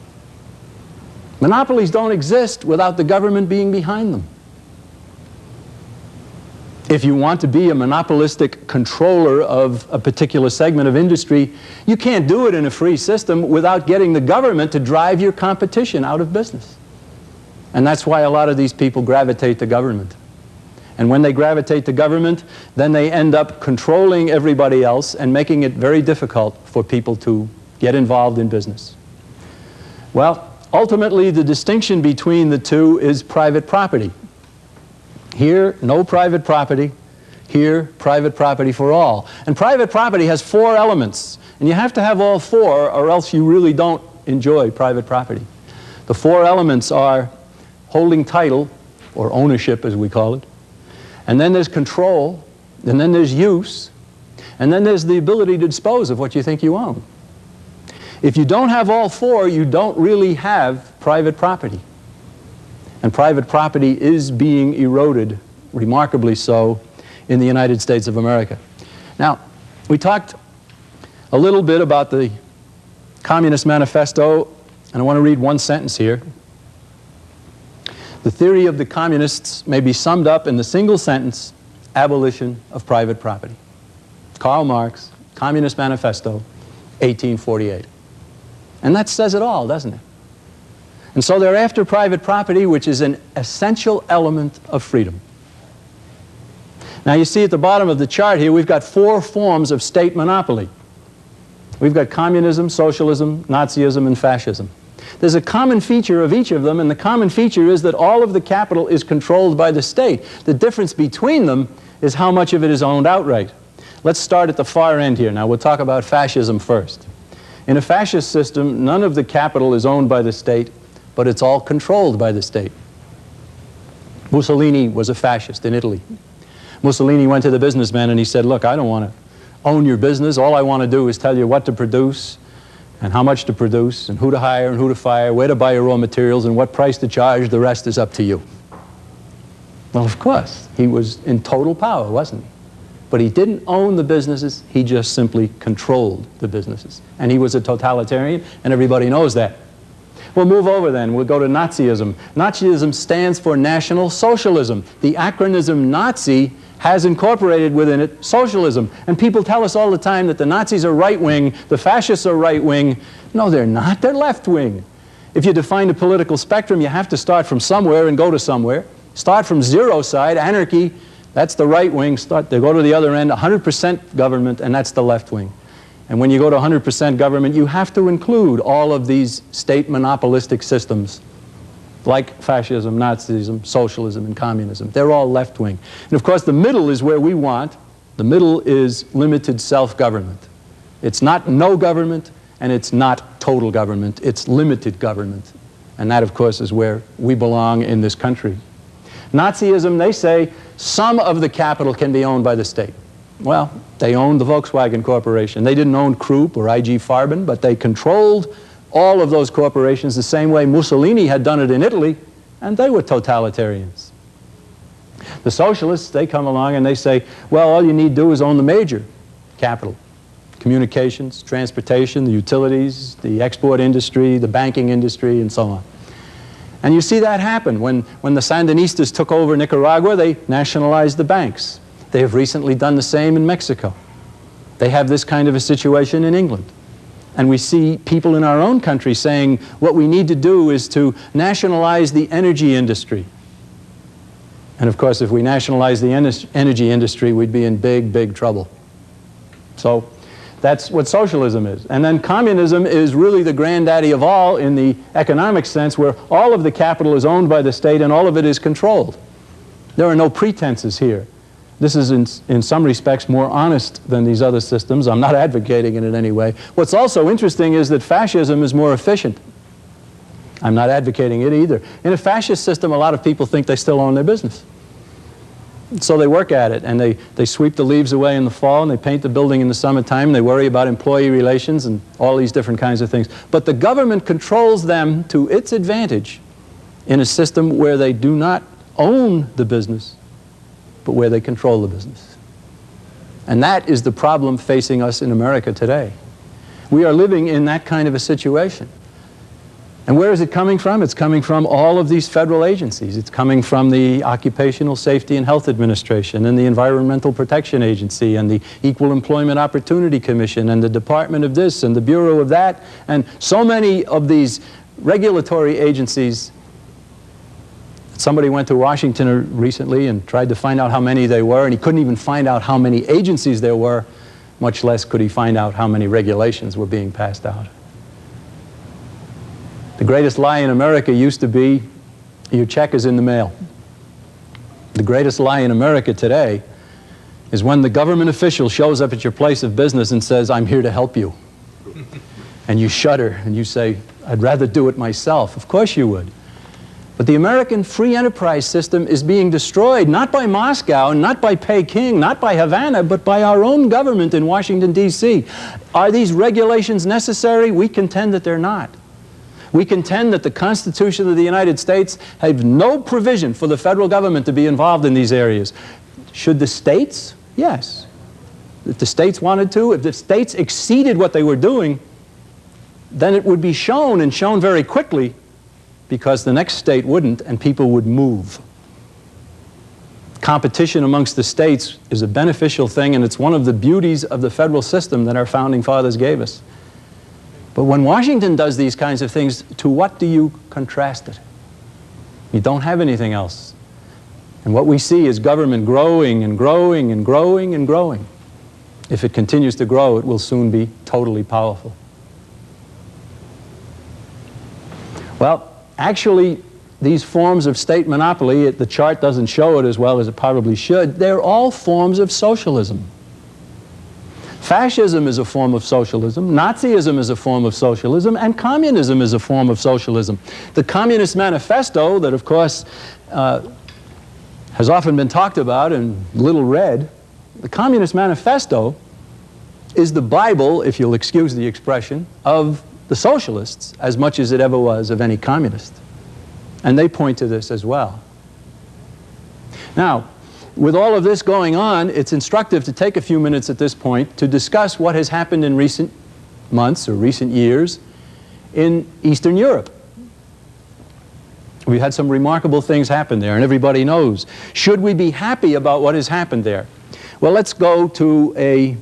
Monopolies don't exist without the government being behind them. If you want to be a monopolistic controller of a particular segment of industry, you can't do it in a free system without getting the government to drive your competition out of business. And that's why a lot of these people gravitate to government. And when they gravitate to government, then they end up controlling everybody else and making it very difficult for people to get involved in business. Well, ultimately, the distinction between the two is private property. Here, no private property. Here, private property for all. And private property has 4 elements. And you have to have all 4 or else you really don't enjoy private property. The 4 elements are holding title, or ownership as we call it. And then there's control. And then there's use. And then there's the ability to dispose of what you think you own. If you don't have all 4, you don't really have private property. And private property is being eroded, remarkably so, in the United States of America. Now, we talked a little bit about the Communist Manifesto, and I want to read one sentence here. The theory of the communists may be summed up in the single sentence, abolition of private property. Karl Marx, Communist Manifesto, 1848. And that says it all, doesn't it? And so they're after private property, which is an essential element of freedom. Now you see at the bottom of the chart here, we've got 4 forms of state monopoly. We've got communism, socialism, Nazism, and fascism. There's a common feature of each of them, and the common feature is that all of the capital is controlled by the state. The difference between them is how much of it is owned outright. Let's start at the far end here. Now we'll talk about fascism first. In a fascist system, none of the capital is owned by the state, but it's all controlled by the state. Mussolini was a fascist in Italy. Mussolini went to the businessman and he said, look, I don't want to own your business. All I want to do is tell you what to produce and how much to produce and who to hire and who to fire, where to buy your raw materials and what price to charge. The rest is up to you. Well, of course, he was in total power, wasn't he? But he didn't own the businesses. He just simply controlled the businesses. And he was a totalitarian, and everybody knows that. We'll move over then. We'll go to Nazism. Nazism stands for National Socialism. The acronym Nazi has incorporated within it socialism. And people tell us all the time that the Nazis are right-wing, the fascists are right-wing. No, they're not. They're left-wing. If you define the political spectrum, you have to start from somewhere and go to somewhere. Start from zero side, anarchy, that's the right wing. They go to the other end, 100% government, and that's the left wing. And when you go to 100% government, you have to include all of these state monopolistic systems like fascism, Nazism, socialism, and communism. They're all left-wing. And of course, the middle is where we want. The middle is limited self-government. It's not no government, and it's not total government. It's limited government. And that, of course, is where we belong in this country. Nazism, they say, some of the capital can be owned by the state. Well, they owned the Volkswagen Corporation. They didn't own Krupp or IG Farben, but they controlled all of those corporations the same way Mussolini had done it in Italy, and they were totalitarians. The socialists, they come along and they say, well, all you need to do is own the major capital. Communications, transportation, the utilities, the export industry, the banking industry, and so on. And you see that happen. When the Sandinistas took over Nicaragua, they nationalized the banks. They have recently done the same in Mexico. They have this kind of a situation in England. And we see people in our own country saying what we need to do is to nationalize the energy industry. And of course, if we nationalize the energy industry, we'd be in big, big trouble. So that's what socialism is. And then communism is really the granddaddy of all in the economic sense, where all of the capital is owned by the state and all of it is controlled. There are no pretenses here. This is in some respects more honest than these other systems. I'm not advocating it in any way. What's also interesting is that fascism is more efficient. I'm not advocating it either. In a fascist system, a lot of people think they still own their business. So they work at it, and they sweep the leaves away in the fall, and they paint the building in the summertime, and they worry about employee relations and all these different kinds of things. But the government controls them to its advantage, in a system where they do not own the business, but where they control the business. And that is the problem facing us in America today. We are living in that kind of a situation. And where is it coming from? It's coming from all of these federal agencies. It's coming from the Occupational Safety and Health Administration and the Environmental Protection Agency and the Equal Employment Opportunity Commission and the Department of this and the Bureau of that, and so many of these regulatory agencies. Somebody went to Washington recently and tried to find out how many they were, and he couldn't even find out how many agencies there were, much less could he find out how many regulations were being passed out. The greatest lie in America used to be, your check is in the mail. The greatest lie in America today is when the government official shows up at your place of business and says, "I'm here to help you." And you shudder and you say, "I'd rather do it myself." Of course you would. But the American free enterprise system is being destroyed, not by Moscow, not by Peking, not by Havana, but by our own government in Washington, D.C. Are these regulations necessary? We contend that they're not. We contend that the Constitution of the United States has no provision for the federal government to be involved in these areas. Should the states? Yes. If the states wanted to, if the states exceeded what they were doing, then it would be shown, and shown very quickly, because the next state wouldn't, and people would move. Competition amongst the states is a beneficial thing, and it's one of the beauties of the federal system that our founding fathers gave us. But when Washington does these kinds of things, to what do you contrast it? You don't have anything else. And what we see is government growing and growing and growing and growing. If it continues to grow, it will soon be totally powerful. Well, actually, these forms of state monopoly, the chart doesn't show it as well as it probably should, they're all forms of socialism. Fascism is a form of socialism, Nazism is a form of socialism, and communism is a form of socialism. The Communist Manifesto, that of course has often been talked about and little read, the Communist Manifesto is the Bible, if you'll excuse the expression, of the socialists as much as it ever was of any communist. And they point to this as well. Now, with all of this going on, it's instructive to take a few minutes at this point to discuss what has happened in recent months or recent years in Eastern Europe. We've had some remarkable things happen there, and everybody knows. Should we be happy about what has happened there? Well, let's go to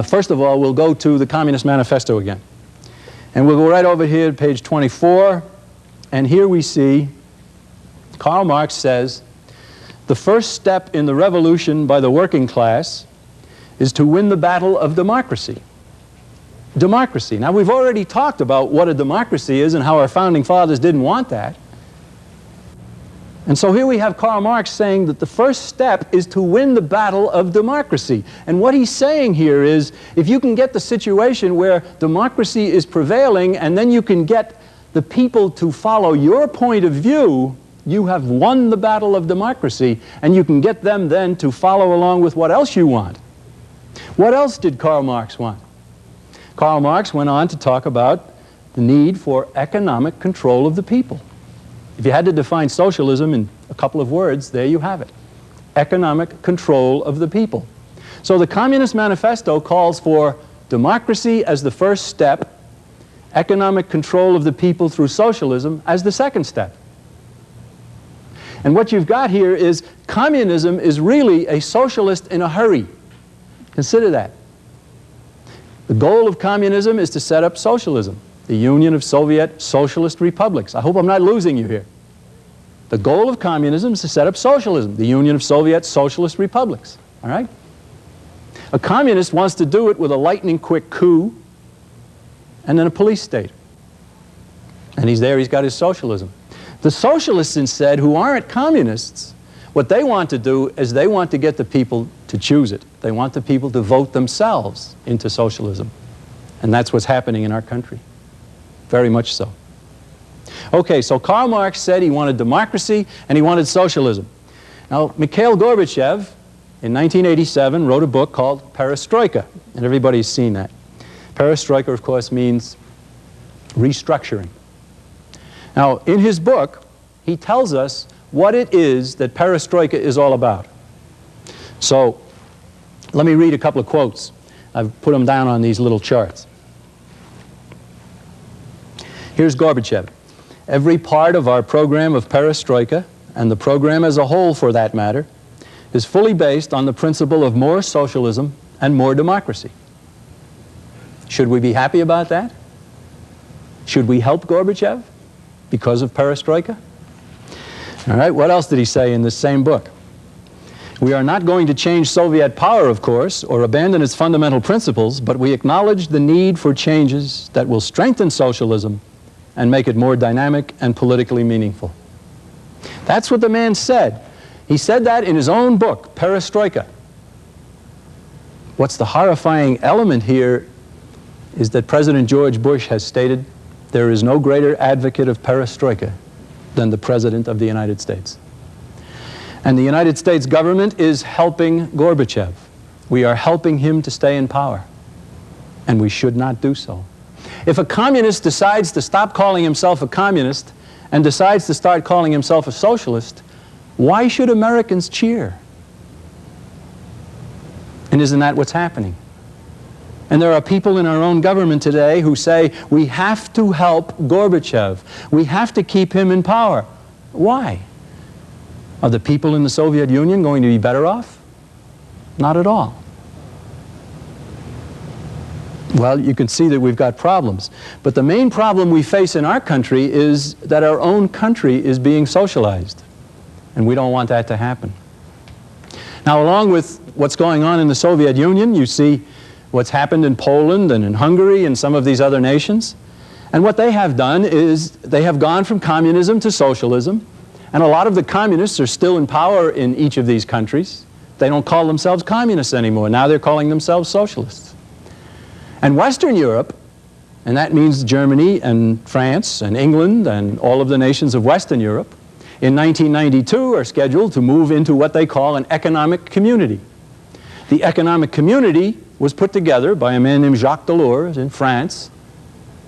first of all, we'll go to the Communist Manifesto again. And we'll go right over here to page 24, and here we see Karl Marx says, "The first step in the revolution by the working class is to win the battle of democracy." Democracy. Now, we've already talked about what a democracy is and how our founding fathers didn't want that. And so here we have Karl Marx saying that the first step is to win the battle of democracy. And what he's saying here is, if you can get the situation where democracy is prevailing and then you can get the people to follow your point of view, you have won the battle of democracy, and you can get them then to follow along with what else you want. What else did Karl Marx want? Karl Marx went on to talk about the need for economic control of the people. If you had to define socialism in a couple of words, there you have it. Economic control of the people. So the Communist Manifesto calls for democracy as the first step, economic control of the people through socialism as the second step. And what you've got here is communism is really a socialist in a hurry. Consider that. The goal of communism is to set up socialism, the Union of Soviet Socialist Republics. I hope I'm not losing you here. The goal of communism is to set up socialism, the Union of Soviet Socialist Republics. All right? A communist wants to do it with a lightning-quick coup and then a police state. And he's there, he's got his socialism. The socialists instead, who aren't communists, what they want to do is they want to get the people to choose it. They want the people to vote themselves into socialism. And that's what's happening in our country. Very much so. Okay, so Karl Marx said he wanted democracy and he wanted socialism. Now, Mikhail Gorbachev, in 1987, wrote a book called Perestroika, and everybody's seen that. Perestroika, of course, means restructuring. Now, in his book, he tells us what it is that perestroika is all about. So, let me read a couple of quotes. I've put them down on these little charts. Here's Gorbachev. Every part of our program of perestroika, and the program as a whole for that matter, is fully based on the principle of more socialism and more democracy. Should we be happy about that? Should we help Gorbachev because of perestroika? All right, what else did he say in this same book? We are not going to change Soviet power, of course, or abandon its fundamental principles, but we acknowledge the need for changes that will strengthen socialism and make it more dynamic and politically meaningful. That's what the man said. He said that in his own book, Perestroika. What's the horrifying element here is that President George Bush has stated there is no greater advocate of perestroika than the President of the United States. And the United States government is helping Gorbachev. We are helping him to stay in power. And we should not do so. If a communist decides to stop calling himself a communist and decides to start calling himself a socialist, why should Americans cheer? And isn't that what's happening? And there are people in our own government today who say, we have to help Gorbachev. We have to keep him in power. Why? Are the people in the Soviet Union going to be better off? Not at all. Well, you can see that we've got problems. But the main problem we face in our country is that our own country is being socialized. And we don't want that to happen. Now, along with what's going on in the Soviet Union, you see what's happened in Poland and in Hungary and some of these other nations. And what they have done is they have gone from communism to socialism. And a lot of the communists are still in power in each of these countries. They don't call themselves communists anymore. Now they're calling themselves socialists. And Western Europe, and that means Germany and France and England and all of the nations of Western Europe, in 1992 are scheduled to move into what they call an economic community. The economic community was put together by a man named Jacques Delors in France,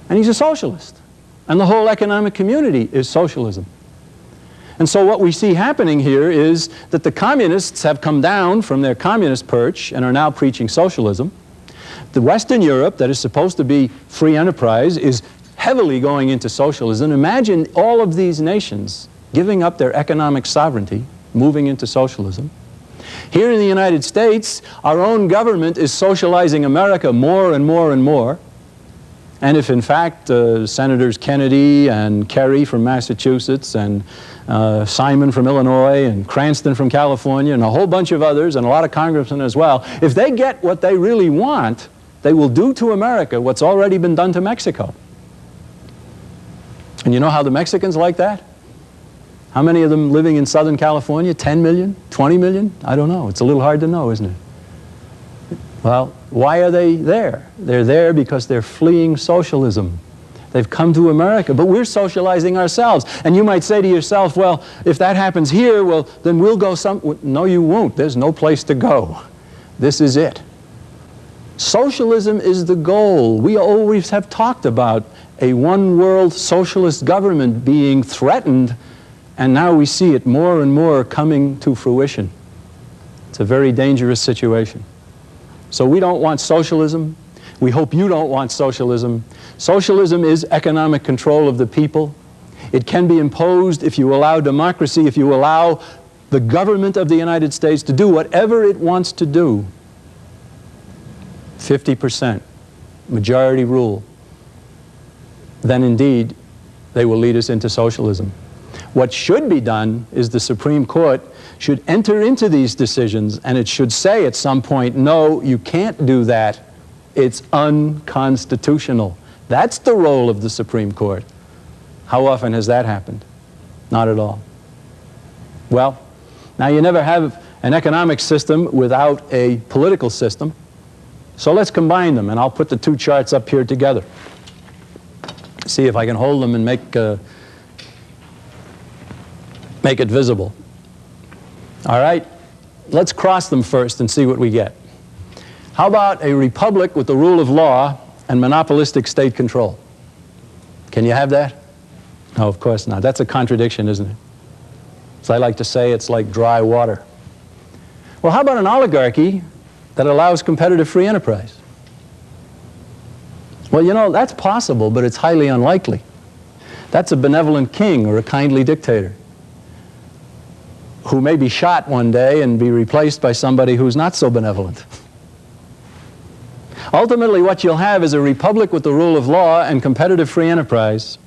and he's a socialist. And the whole economic community is socialism. And so what we see happening here is that the communists have come down from their communist perch and are now preaching socialism. The Western Europe, that is supposed to be free enterprise, is heavily going into socialism. Imagine all of these nations giving up their economic sovereignty, moving into socialism. Here in the United States, our own government is socializing America more and more and more. And if in fact Senators Kennedy and Kerry from Massachusetts and Simon from Illinois and Cranston from California and a whole bunch of others and a lot of congressmen as well, if they get what they really want, they will do to America what's already been done to Mexico. And you know how the Mexicans like that? How many of them living in Southern California? 10 million? 20 million? I don't know. It's a little hard to know, isn't it? Well, why are they there? They're there because they're fleeing socialism. They've come to America, but we're socializing ourselves. And you might say to yourself, well, if that happens here, well, then we'll go some... No, you won't. There's no place to go. This is it. Socialism is the goal. We always have talked about a one-world socialist government being threatened, and now we see it more and more coming to fruition. It's a very dangerous situation. So we don't want socialism. We hope you don't want socialism. Socialism is economic control of the people. It can be imposed if you allow democracy, if you allow the government of the United States to do whatever it wants to do. 50%, majority rule. Then indeed, they will lead us into socialism. What should be done is the Supreme Court should enter into these decisions, and it should say at some point, no, you can't do that. It's unconstitutional. That's the role of the Supreme Court. How often has that happened? Not at all. Well, now you never have an economic system without a political system. So let's combine them, and I'll put the two charts up here together. See if I can hold them and make it visible. All right, let's cross them first and see what we get. How about a republic with the rule of law and monopolistic state control? Can you have that? No, of course not. That's a contradiction, isn't it? As I like to say, it's like dry water. Well, how about an oligarchy that allows competitive free enterprise? Well, you know, that's possible, but it's highly unlikely. That's a benevolent king or a kindly dictator who may be shot one day and be replaced by somebody who's not so benevolent. Ultimately, what you'll have is a republic with the rule of law and competitive free enterprise,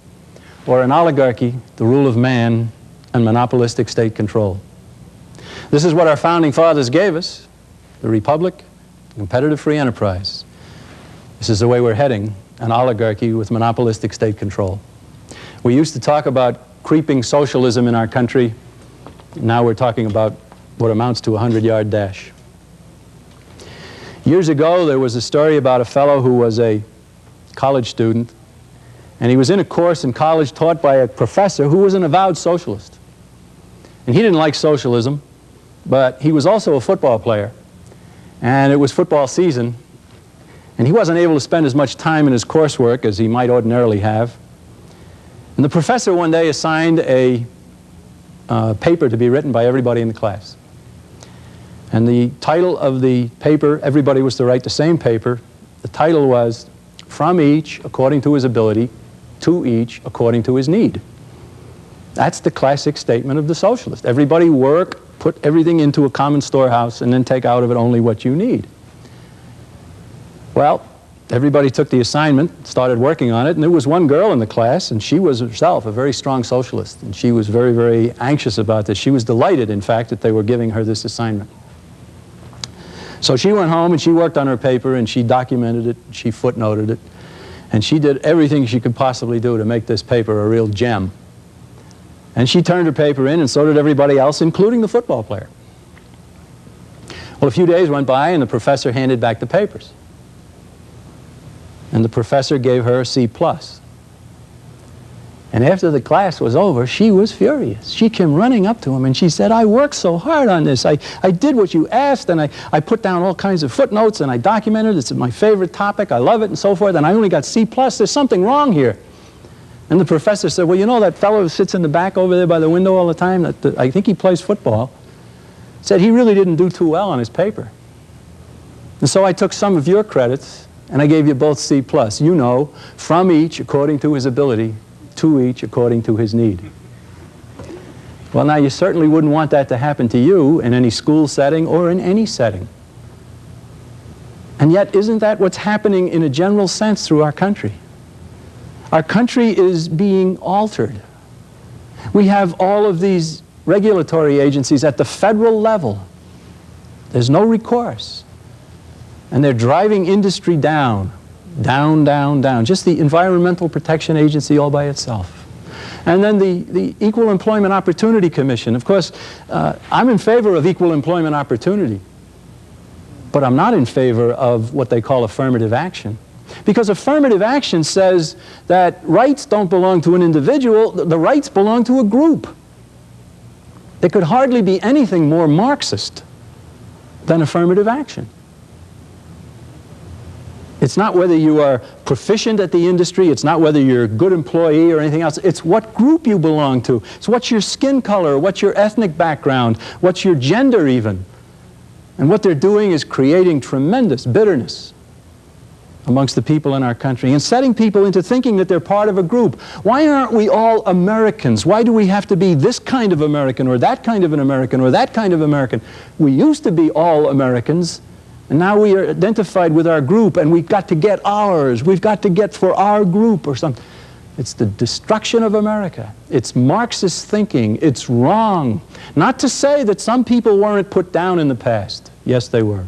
or an oligarchy, the rule of man, and monopolistic state control. This is what our founding fathers gave us, the republic, competitive free enterprise. This is the way we're heading, an oligarchy with monopolistic state control. We used to talk about creeping socialism in our country. Now we're talking about what amounts to a 100-yard dash. Years ago, there was a story about a fellow who was a college student, and he was in a course in college taught by a professor who was an avowed socialist. And he didn't like socialism, but he was also a football player. And it was football season, and he wasn't able to spend as much time in his coursework as he might ordinarily have. And the professor one day assigned a paper to be written by everybody in the class. And the title of the paper, everybody was to write the same paper. The title was, "From each according to his ability, to each according to his need." That's the classic statement of the socialist. Everybody work, put everything into a common storehouse, and then take out of it only what you need. Well, everybody took the assignment, started working on it, and there was one girl in the class, and she was herself a very strong socialist, and she was very, very anxious about this. She was delighted, in fact, that they were giving her this assignment. So she went home and she worked on her paper, and she documented it, she footnoted it, and she did everything she could possibly do to make this paper a real gem. And she turned her paper in, and so did everybody else, including the football player. Well, a few days went by, and the professor handed back the papers. And the professor gave her a C+. And after the class was over, she was furious. She came running up to him and she said, "I worked so hard on this. I did what you asked, and I put down all kinds of footnotes, and I documented it. It's my favorite topic. I love it," and so forth, "and I only got C+. There's something wrong here." And the professor said, "Well, you know that fellow who sits in the back over there by the window all the time, I think he plays football," said he really didn't do too well on his paper. And so I took some of your credits, and I gave you both C+. You know, from each according to his ability, to each according to his need. Well, now you certainly wouldn't want that to happen to you in any school setting or in any setting. And yet, isn't that what's happening in a general sense through our country? Our country is being altered. We have all of these regulatory agencies at the federal level. There's no recourse. And they're driving industry down, down, down, down. Just the Environmental Protection Agency all by itself. And then the Equal Employment Opportunity Commission. Of course, I'm in favor of equal employment opportunity. But I'm not in favor of what they call affirmative action. Because affirmative action says that rights don't belong to an individual, the rights belong to a group. There could hardly be anything more Marxist than affirmative action. It's not whether you are proficient at the industry, it's not whether you're a good employee or anything else, it's what group you belong to. It's what's your skin color, what's your ethnic background, what's your gender even. And what they're doing is creating tremendous bitterness amongst the people in our country and setting people into thinking that they're part of a group. Why aren't we all Americans? Why do we have to be this kind of American or that kind of an American or that kind of American? We used to be all Americans, and now we are identified with our group, and we've got to get ours. We've got to get for our group or something. It's the destruction of America. It's Marxist thinking. It's wrong. Not to say that some people weren't put down in the past. Yes, they were.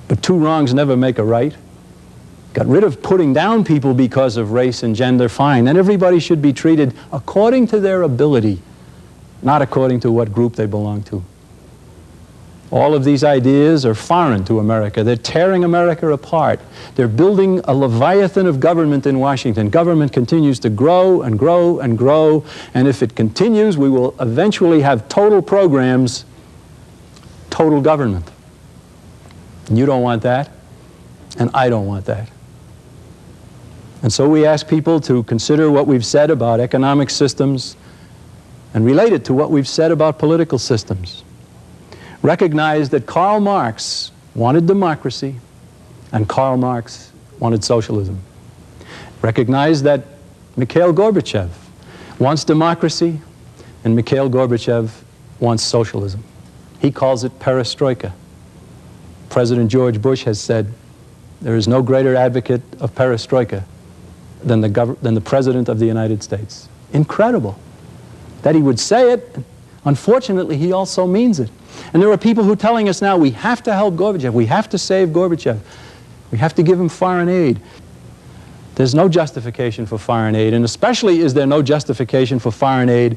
But two wrongs never make a right. Got rid of putting down people because of race and gender, fine. And everybody should be treated according to their ability, not according to what group they belong to. All of these ideas are foreign to America. They're tearing America apart. They're building a leviathan of government in Washington. Government continues to grow and grow and grow, and if it continues, we will eventually have total programs, total government. You don't want that, and I don't want that. And so we ask people to consider what we've said about economic systems and relate it to what we've said about political systems. Recognize that Karl Marx wanted democracy and Karl Marx wanted socialism. Recognize that Mikhail Gorbachev wants democracy and Mikhail Gorbachev wants socialism. He calls it perestroika. President George Bush has said there is no greater advocate of perestroika than the President of the United States. Incredible that he would say it. Unfortunately, he also means it. And there are people who are telling us now we have to help Gorbachev, we have to save Gorbachev, we have to give him foreign aid. There's no justification for foreign aid, and especially is there no justification for foreign aid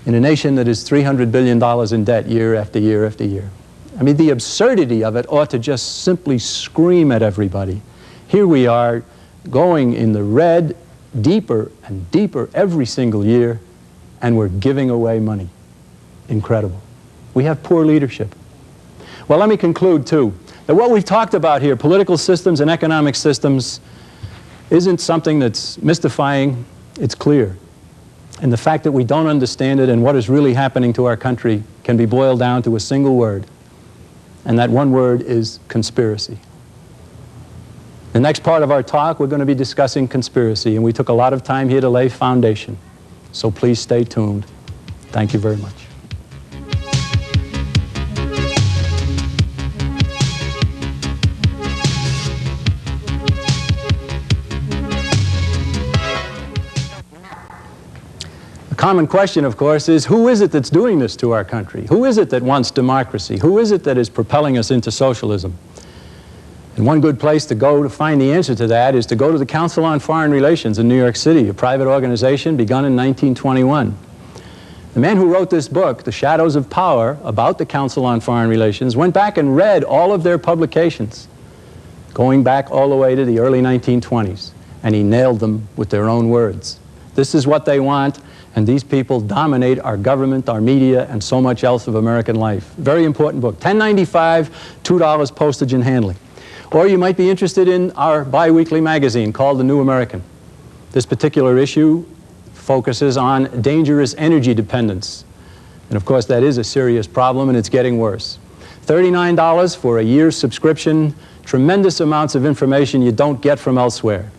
in a nation that is $300 billion in debt year after year after year. I mean, the absurdity of it ought to just simply scream at everybody. Here we are going in the red deeper and deeper every single year, and we're giving away money. Incredible. We have poor leadership. Well, let me conclude, too, that what we've talked about here, political systems and economic systems, isn't something that's mystifying. It's clear. And the fact that we don't understand it and what is really happening to our country can be boiled down to a single word, and that one word is conspiracy. The next part of our talk, we're going to be discussing conspiracy, and we took a lot of time here to lay foundation. So please stay tuned. Thank you very much. The common question, of course, is who is it that's doing this to our country? Who is it that wants democracy? Who is it that is propelling us into socialism? And one good place to go to find the answer to that is to go to the Council on Foreign Relations in New York City, a private organization begun in 1921. The man who wrote this book, The Shadows of Power, about the Council on Foreign Relations, went back and read all of their publications, going back all the way to the early 1920s, and he nailed them with their own words. This is what they want, and these people dominate our government, our media, and so much else of American life. Very important book. $10.95, $2 postage and handling. Or you might be interested in our bi-weekly magazine called The New American. This particular issue focuses on dangerous energy dependence. And of course, that is a serious problem, and it's getting worse. $39 for a year's subscription, tremendous amounts of information you don't get from elsewhere.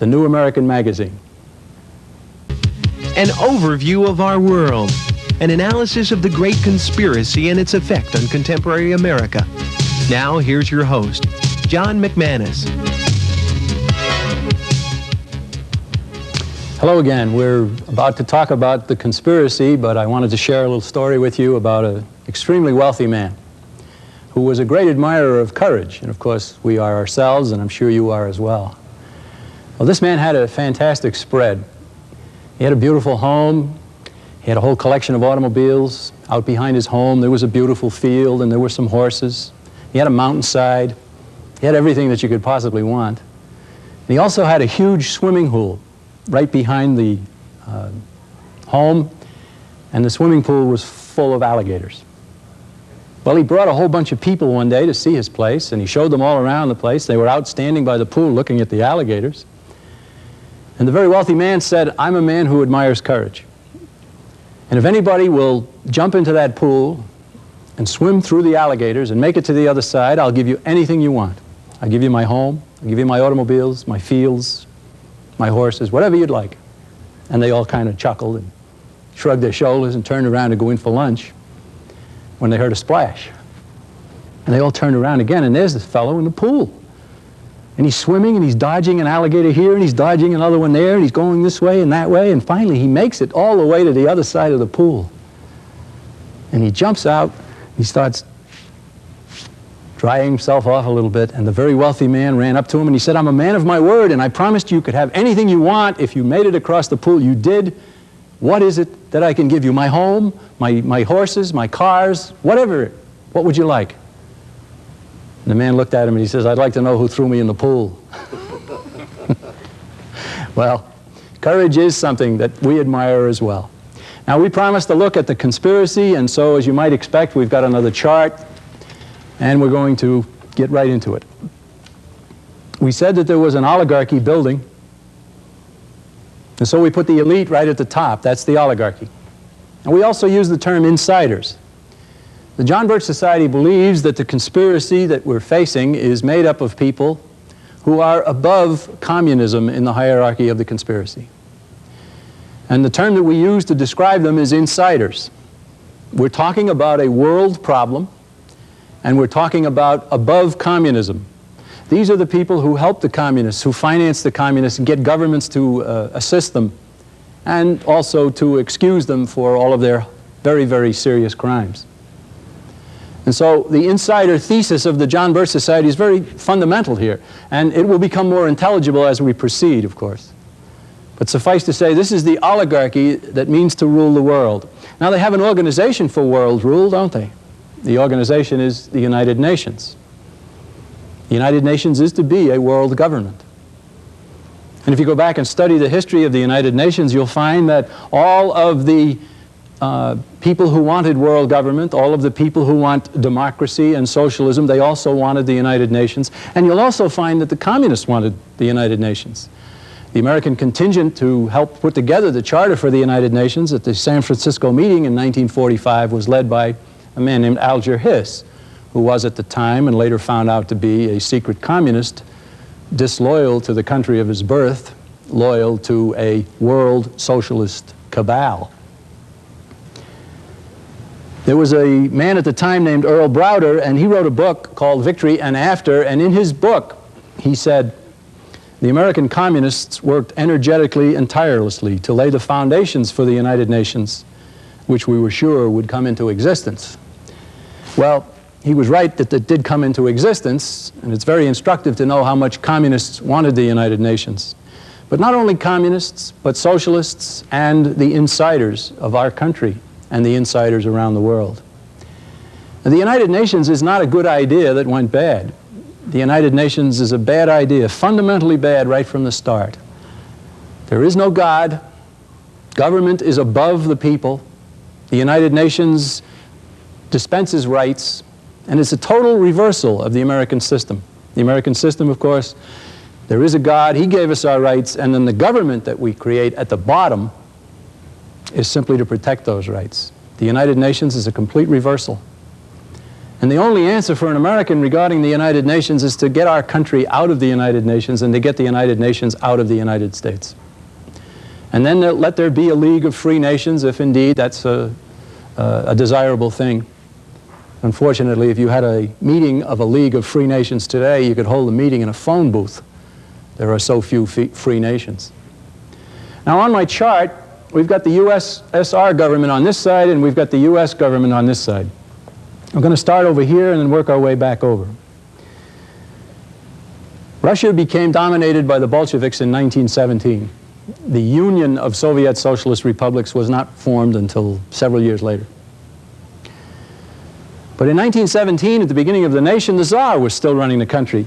The New American magazine. An overview of our world. An analysis of the great conspiracy and its effect on contemporary America. Now, here's your host, John McManus. Hello again. We're about to talk about the conspiracy, but I wanted to share a little story with you about an extremely wealthy man who was a great admirer of courage. And of course, we are ourselves, and I'm sure you are as well. Well, this man had a fantastic spread. He had a beautiful home. He had a whole collection of automobiles. Out behind his home, there was a beautiful field, and there were some horses. He had a mountainside. He had everything that you could possibly want. And he also had a huge swimming pool right behind the home, and the swimming pool was full of alligators. Well, he brought a whole bunch of people one day to see his place, and he showed them all around the place. They were out standing by the pool looking at the alligators. And the very wealthy man said, "I'm a man who admires courage. And if anybody will jump into that pool and swim through the alligators and make it to the other side, I'll give you anything you want. I'll give you my home, I'll give you my automobiles, my fields, my horses, whatever you'd like." And they all kind of chuckled and shrugged their shoulders and turned around to go in for lunch when they heard a splash. And they all turned around again, and there's this fellow in the pool. And he's swimming, and he's dodging an alligator here, and he's dodging another one there, and he's going this way and that way, and finally he makes it all the way to the other side of the pool. And he jumps out, he starts drying himself off a little bit, and the very wealthy man ran up to him and he said, "I'm a man of my word, and I promised you could have anything you want if you made it across the pool. You did. What is it that I can give you? My home, my horses, my cars, whatever. What would you like?" And the man looked at him and he says, "I'd like to know who threw me in the pool." Well, courage is something that we admire as well. Now, we promised to look at the conspiracy, and so as you might expect, we've got another chart, and we're going to get right into it. We said that there was an oligarchy building, and so we put the elite right at the top. That's the oligarchy. And we also use the term insiders. The John Birch Society believes that the conspiracy that we're facing is made up of people who are above communism in the hierarchy of the conspiracy. And the term that we use to describe them is insiders. We're talking about a world problem, and we're talking about above communism. These are the people who help the communists, who finance the communists and get governments to assist them, and also to excuse them for all of their very, very serious crimes. And so the insider thesis of the John Birch Society is very fundamental here, and it will become more intelligible as we proceed, of course. But suffice to say, this is the oligarchy that means to rule the world. Now, they have an organization for world rule, don't they? The organization is the United Nations. The United Nations is to be a world government. And if you go back and study the history of the United Nations, you'll find that all of the people who wanted world government, all of the people who want democracy and socialism, they also wanted the United Nations. And you'll also find that the communists wanted the United Nations. The American contingent to help put together the charter for the United Nations at the San Francisco meeting in 1945 was led by a man named Alger Hiss, who was at the time and later found out to be a secret communist, disloyal to the country of his birth, loyal to a world socialist cabal. There was a man at the time named Earl Browder, and he wrote a book called Victory and After, and in his book he said, the American communists worked energetically and tirelessly to lay the foundations for the United Nations, which we were sure would come into existence. Well, he was right that it did come into existence, and it's very instructive to know how much communists wanted the United Nations. But not only communists, but socialists and the insiders of our country and the insiders around the world. Now, the United Nations is not a good idea that went bad. The United Nations is a bad idea, fundamentally bad right from the start. There is no God. Government is above the people. The United Nations dispenses rights, and it's a total reversal of the American system. The American system, of course, there is a God, He gave us our rights, and then the government that we create at the bottom is simply to protect those rights. The United Nations is a complete reversal. And the only answer for an American regarding the United Nations is to get our country out of the United Nations and to get the United Nations out of the United States. And then let there be a League of Free Nations if indeed that's a desirable thing. Unfortunately, if you had a meeting of a League of Free Nations today, you could hold a meeting in a phone booth. There are so few free nations. Now on my chart, we've got the USSR government on this side and we've got the US government on this side. We're going to start over here and then work our way back over. Russia became dominated by the Bolsheviks in 1917. The Union of Soviet Socialist Republics was not formed until several years later. But in 1917, at the beginning of the nation, the Tsar was still running the country.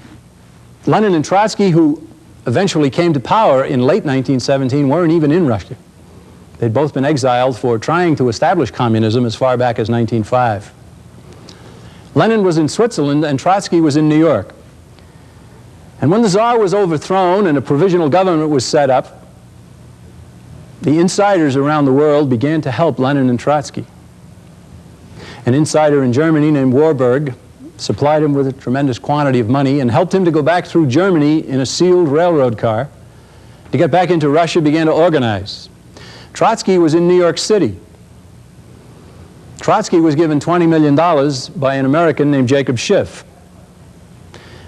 Lenin and Trotsky, who eventually came to power in late 1917, weren't even in Russia. They'd both been exiled for trying to establish communism as far back as 1905. Lenin was in Switzerland and Trotsky was in New York. And when the Tsar was overthrown and a provisional government was set up, the insiders around the world began to help Lenin and Trotsky. An insider in Germany named Warburg supplied him with a tremendous quantity of money and helped him to go back through Germany in a sealed railroad car. To get back into Russia, began to organize. Trotsky was in New York City. Trotsky was given $20 million by an American named Jacob Schiff.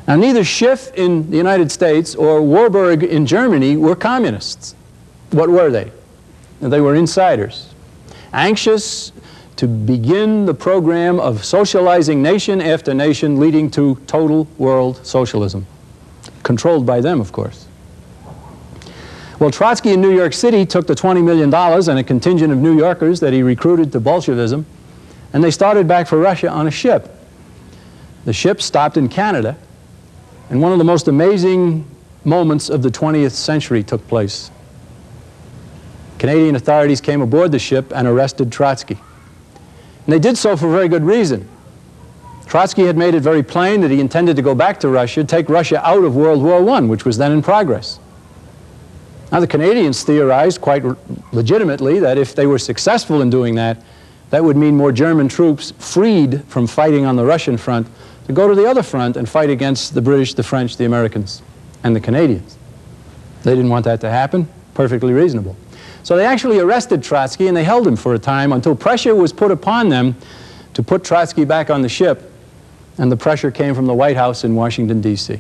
Now, neither Schiff in the United States or Warburg in Germany were communists. What were they? They were insiders, anxious to begin the program of socializing nation after nation, leading to total world socialism, controlled by them, of course. Well, Trotsky in New York City took the $20 million and a contingent of New Yorkers that he recruited to Bolshevism, and they started back for Russia on a ship. The ship stopped in Canada, and one of the most amazing moments of the 20th century took place. Canadian authorities came aboard the ship and arrested Trotsky. And they did so for a very good reason. Trotsky had made it very plain that he intended to go back to Russia, take Russia out of World War I, which was then in progress. Now, the Canadians theorized quite legitimately that if they were successful in doing that, that would mean more German troops freed from fighting on the Russian front to go to the other front and fight against the British, the French, the Americans, and the Canadians. They didn't want that to happen. Perfectly reasonable. So they actually arrested Trotsky and they held him for a time until pressure was put upon them to put Trotsky back on the ship, and the pressure came from the White House in Washington, D.C.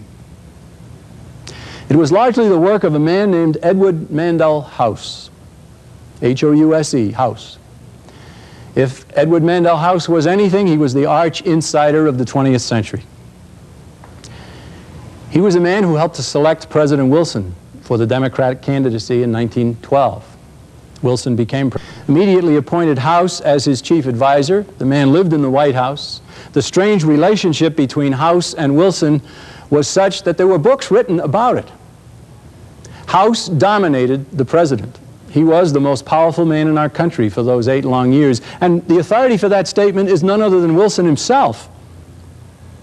It was largely the work of a man named Edward Mandell House, H-O-U-S-E, House. If Edward Mandell House was anything, he was the arch insider of the 20th century. He was a man who helped to select President Wilson for the Democratic candidacy in 1912. Wilson became immediately appointed House as his chief advisor. The man lived in the White House. The strange relationship between House and Wilson was such that there were books written about it. House dominated the president. He was the most powerful man in our country for those 8 long years. And the authority for that statement is none other than Wilson himself.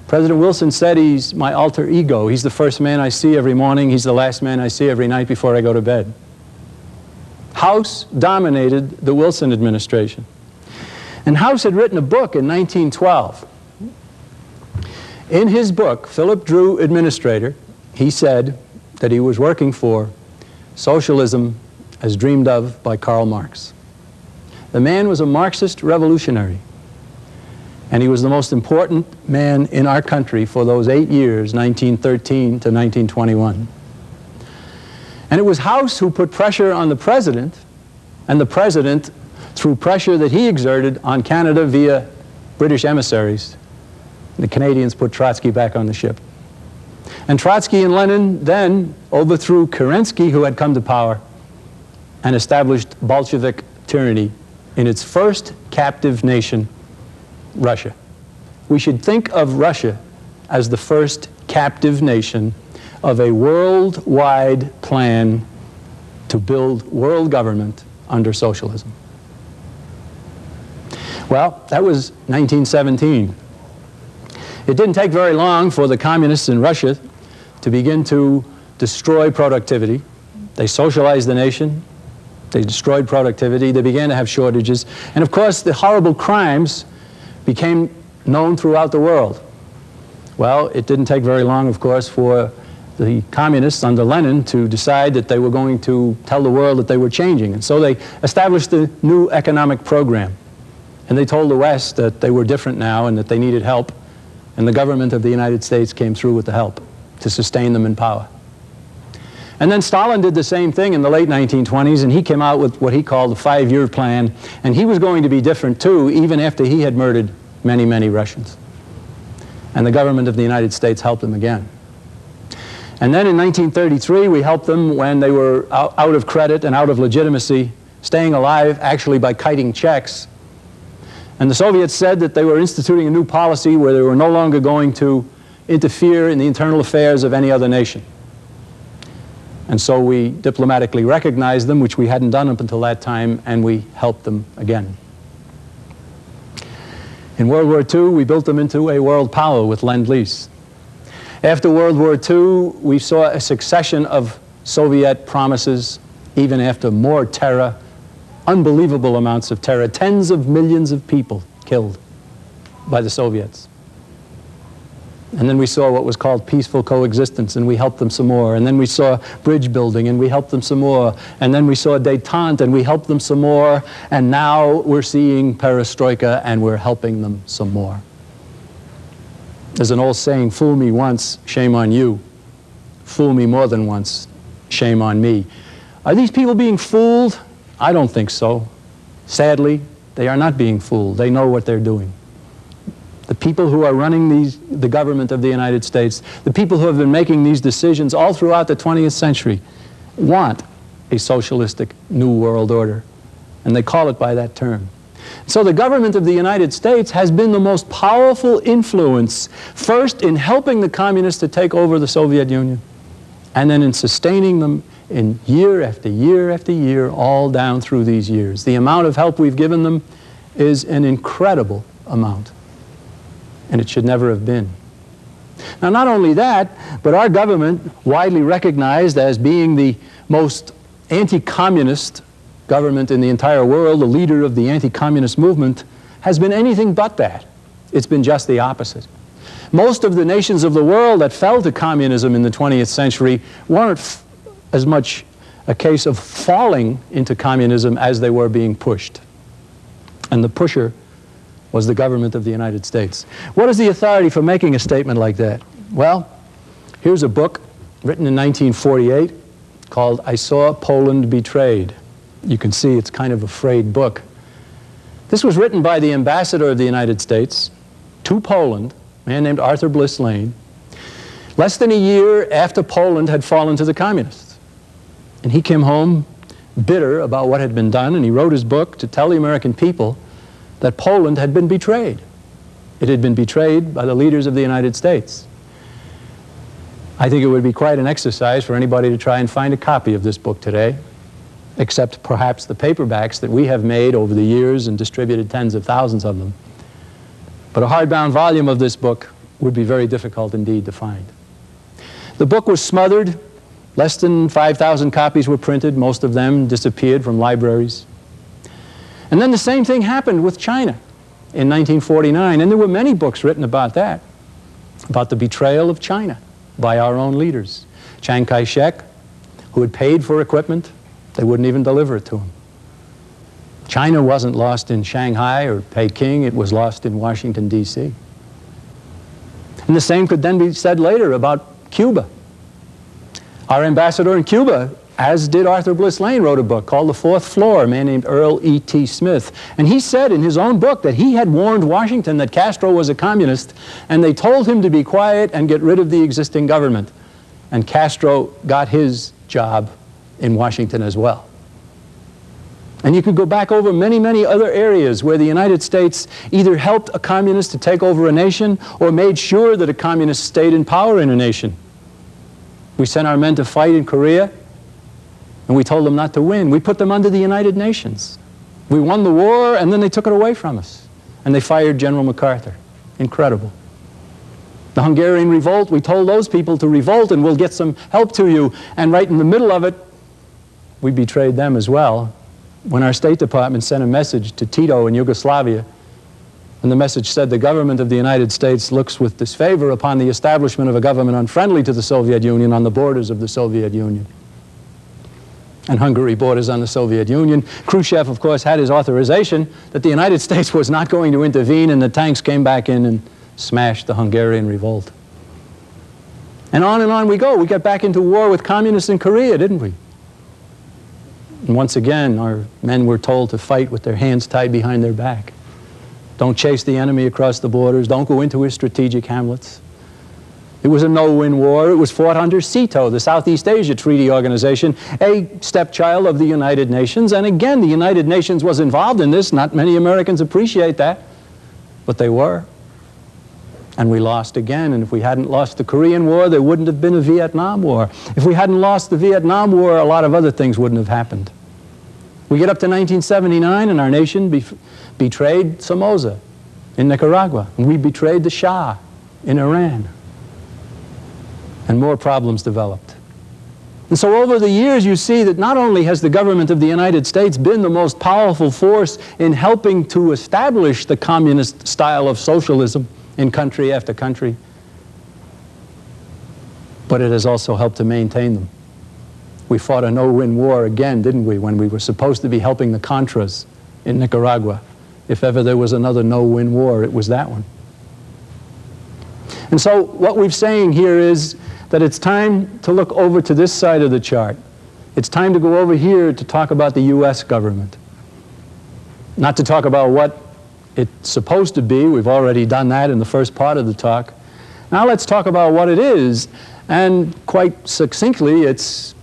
President Wilson said, he's my alter ego. He's the first man I see every morning. He's the last man I see every night before I go to bed. House dominated the Wilson administration. And House had written a book in 1912. In his book, Philip Drew, Administrator, he said that he was working for socialism as dreamed of by Karl Marx. The man was a Marxist revolutionary, and he was the most important man in our country for those 8 years, 1913 to 1921. And it was House who put pressure on the president, and the president, through pressure that he exerted on Canada via British emissaries, the Canadians put Trotsky back on the ship. And Trotsky and Lenin then overthrew Kerensky, who had come to power, and established Bolshevik tyranny in its first captive nation, Russia. We should think of Russia as the first captive nation of a worldwide plan to build world government under socialism. Well, that was 1917. It didn't take very long for the communists in Russia to begin to destroy productivity. They socialized the nation. They destroyed productivity. They began to have shortages. And of course, the horrible crimes became known throughout the world. Well, it didn't take very long, of course, for the communists under Lenin to decide that they were going to tell the world that they were changing. And so they established a new economic program. And they told the West that they were different now and that they needed help. And the government of the United States came through with the help to sustain them in power. And then Stalin did the same thing in the late 1920s, and he came out with what he called the 5-year plan. And he was going to be different too, even after he had murdered many, many Russians. And the government of the United States helped him again. And then in 1933, we helped them when they were out of credit and out of legitimacy, staying alive actually by kiting checks. And the Soviets said that they were instituting a new policy where they were no longer going to interfere in the internal affairs of any other nation. And so we diplomatically recognized them, which we hadn't done up until that time, and we helped them again. In World War II, we built them into a world power with Lend-Lease. After World War II, we saw a succession of Soviet promises, even after more terror, unbelievable amounts of terror, tens of millions of people killed by the Soviets. And then we saw what was called peaceful coexistence, and we helped them some more. And then we saw bridge building, and we helped them some more. And then we saw détente, and we helped them some more. And now we're seeing perestroika, and we're helping them some more. There's an old saying, fool me once, shame on you. Fool me more than once, shame on me. Are these people being fooled? I don't think so. Sadly, they are not being fooled. They know what they're doing. The people who are running the government of the United States, the people who have been making these decisions all throughout the 20th century, want a socialistic new world order. And they call it by that term. So the government of the United States has been the most powerful influence, first in helping the communists to take over the Soviet Union, and then in sustaining them in year after year after year, all down through these years. The amount of help we've given them is an incredible amount. and it should never have been. Now, not only that, but our government, widely recognized as being the most anti-communist government in the entire world, the leader of the anti-communist movement, has been anything but that. It's been just the opposite. Most of the nations of the world that fell to communism in the 20th century weren't as much a case of falling into communism as they were being pushed. And the pusher was the government of the United States. What is the authority for making a statement like that? Well, here's a book written in 1948 called I Saw Poland Betrayed. You can see it's kind of a frayed book. This was written by the ambassador of the United States to Poland, a man named Arthur Bliss Lane, less than a year after Poland had fallen to the communists. And he came home bitter about what had been done, and he wrote his book to tell the American people that Poland had been betrayed. It had been betrayed by the leaders of the United States. I think it would be quite an exercise for anybody to try and find a copy of this book today, except perhaps the paperbacks that we have made over the years and distributed tens of thousands of them. But a hardbound volume of this book would be very difficult indeed to find. The book was smothered. Less than 5,000 copies were printed. Most of them disappeared from libraries. And then the same thing happened with China in 1949, and there were many books written about that, about the betrayal of China by our own leaders. Chiang Kai-shek, who had paid for equipment, they wouldn't even deliver it to him. China wasn't lost in Shanghai or Peking, it was lost in Washington, D.C. And the same could then be said later about Cuba. Our ambassador in Cuba, as did Arthur Bliss Lane, wrote a book called The Fourth Floor, a man named Earl E.T. Smith. And he said in his own book that he had warned Washington that Castro was a communist, and they told him to be quiet and get rid of the existing government. And Castro got his job in Washington as well. And you could go back over many, many other areas where the United States either helped a communist to take over a nation or made sure that a communist stayed in power in a nation. We sent our men to fight in Korea, and we told them not to win. We put them under the United Nations. We won the war, and then they took it away from us. And they fired General MacArthur. Incredible. The Hungarian revolt, we told those people to revolt, and we'll get some help to you. And right in the middle of it, we betrayed them as well. When our State Department sent a message to Tito in Yugoslavia, and the message said the government of the United States looks with disfavor upon the establishment of a government unfriendly to the Soviet Union on the borders of the Soviet Union. And Hungary borders on the Soviet Union. Khrushchev, of course, had his authorization that the United States was not going to intervene, and the tanks came back in and smashed the Hungarian revolt. And on we go. We got back into war with communists in Korea, didn't we? And once again, our men were told to fight with their hands tied behind their back. Don't chase the enemy across the borders. Don't go into his strategic hamlets. It was a no-win war. It was fought under SEATO, the Southeast Asia Treaty Organization, a stepchild of the United Nations. And again, the United Nations was involved in this. Not many Americans appreciate that, but they were. And we lost again. And if we hadn't lost the Korean War, there wouldn't have been a Vietnam War. If we hadn't lost the Vietnam War, a lot of other things wouldn't have happened. We get up to 1979, and our nation betrayed Somoza in Nicaragua. And we betrayed the Shah in Iran. And more problems developed. And so over the years, you see that not only has the government of the United States been the most powerful force in helping to establish the communist style of socialism in country after country, but it has also helped to maintain them. We fought a no-win war again, didn't we, when we were supposed to be helping the Contras in Nicaragua. If ever there was another no-win war, it was that one. And so what we're saying here is that it's time to look over to this side of the chart. It's time to go over here to talk about the U.S. government. Not to talk about what it's supposed to be. We've already done that in the first part of the talk. Now let's talk about what it is. And quite succinctly, it's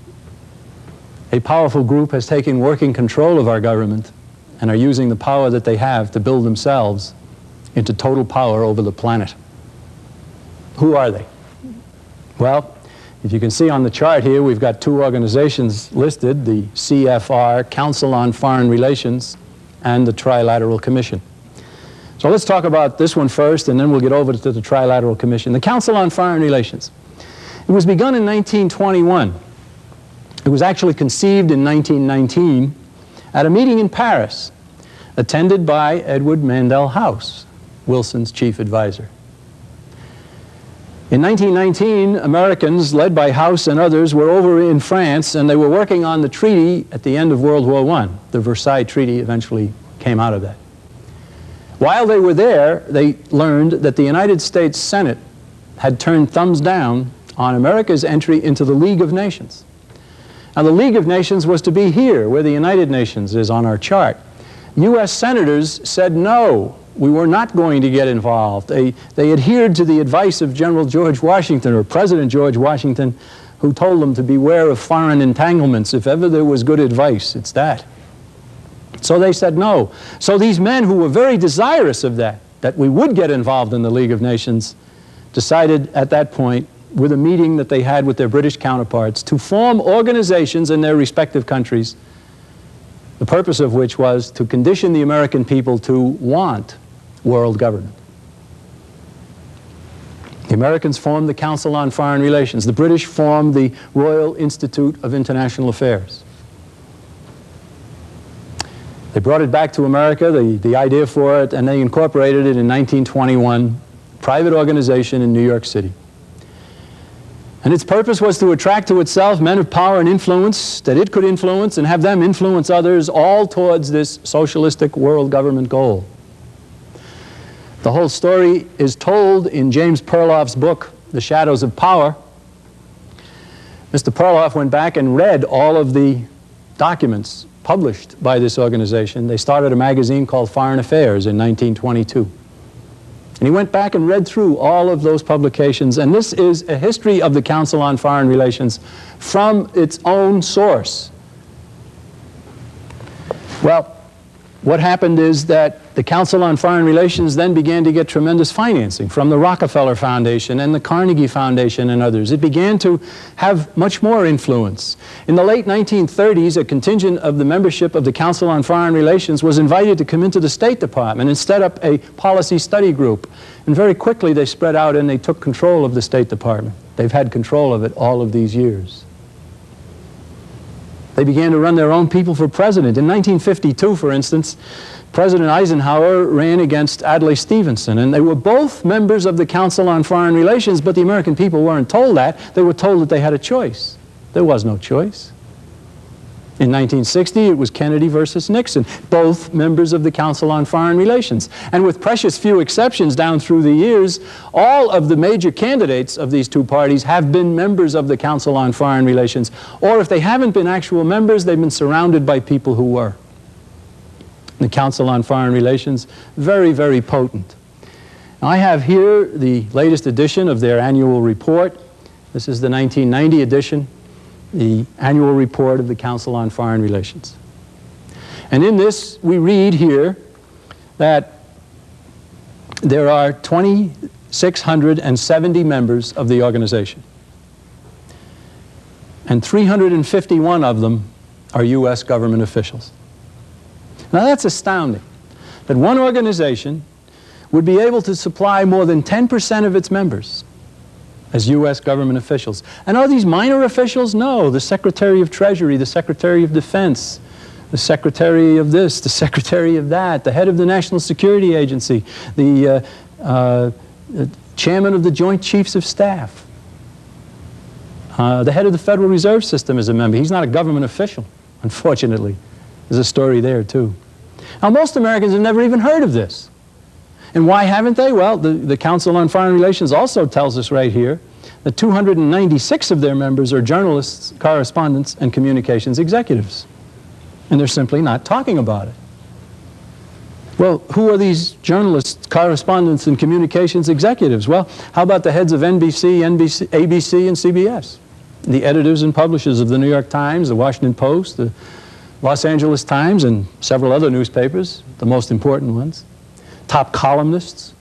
a powerful group has taken working control of our government and are using the power that they have to build themselves into total power over the planet. Who are they? Well, if you can see on the chart here, we've got two organizations listed, the CFR, Council on Foreign Relations, and the Trilateral Commission. So let's talk about this one first, and then we'll get over to the Trilateral Commission. The Council on Foreign Relations. It was begun in 1921. It was actually conceived in 1919 at a meeting in Paris, attended by Edward Mandell House, Wilson's chief advisor. In 1919, Americans, led by House and others, were over in France, and they were working on the treaty at the end of World War I. The Versailles Treaty eventually came out of that. While they were there, they learned that the United States Senate had turned thumbs down on America's entry into the League of Nations. Now, the League of Nations was to be here, where the United Nations is on our chart. U.S. senators said no, we were not going to get involved. They adhered to the advice of General George Washington, or President George Washington, who told them to beware of foreign entanglements. If ever there was good advice, it's that. So they said no. So these men who were very desirous of that we would get involved in the League of Nations, decided at that point, with a meeting that they had with their British counterparts, to form organizations in their respective countries, the purpose of which was to condition the American people to want world government. The Americans formed the Council on Foreign Relations. The British formed the Royal Institute of International Affairs. They brought it back to America, the idea for it, and they incorporated it in 1921, private organization in New York City. And its purpose was to attract to itself men of power and influence that it could influence and have them influence others, all towards this socialistic world government goal. The whole story is told in James Perloff's book, The Shadows of Power. Mr. Perloff went back and read all of the documents published by this organization. They started a magazine called Foreign Affairs in 1922. And he went back and read through all of those publications, and this is a history of the Council on Foreign Relations from its own source. Well, what happened is that the Council on Foreign Relations then began to get tremendous financing from the Rockefeller Foundation and the Carnegie Foundation and others. It began to have much more influence. In the late 1930s, a contingent of the membership of the Council on Foreign Relations was invited to come into the State Department and set up a policy study group. And very quickly they spread out and they took control of the State Department. They've had control of it all of these years. They began to run their own people for president. In 1952, for instance, President Eisenhower ran against Adlai Stevenson, and they were both members of the Council on Foreign Relations, but the American people weren't told that. They were told that they had a choice. There was no choice. In 1960, it was Kennedy versus Nixon, both members of the Council on Foreign Relations. And with precious few exceptions down through the years, all of the major candidates of these two parties have been members of the Council on Foreign Relations. Or if they haven't been actual members, they've been surrounded by people who were. The Council on Foreign Relations, very, very potent. Now, I have here the latest edition of their annual report. This is the 1990 edition. The annual report of the Council on Foreign Relations. And in this, we read here that there are 2,670 members of the organization. And 351 of them are U.S. government officials. Now that's astounding, that one organization would be able to supply more than 10% of its members as U.S. government officials. And are these minor officials? No. The Secretary of Treasury, the Secretary of Defense, the Secretary of this, the Secretary of that, the head of the National Security Agency, the Chairman of the Joint Chiefs of Staff, the head of the Federal Reserve System is a member. He's not a government official, unfortunately. There's a story there, too. Now, most Americans have never even heard of this. And why haven't they? Well, the Council on Foreign Relations also tells us right here that 296 of their members are journalists, correspondents, and communications executives. And they're simply not talking about it. Well, who are these journalists, correspondents, and communications executives? Well, how about the heads of NBC, ABC, and CBS? The editors and publishers of the New York Times, the Washington Post, the Los Angeles Times, and several other newspapers, the most important ones. Top columnists.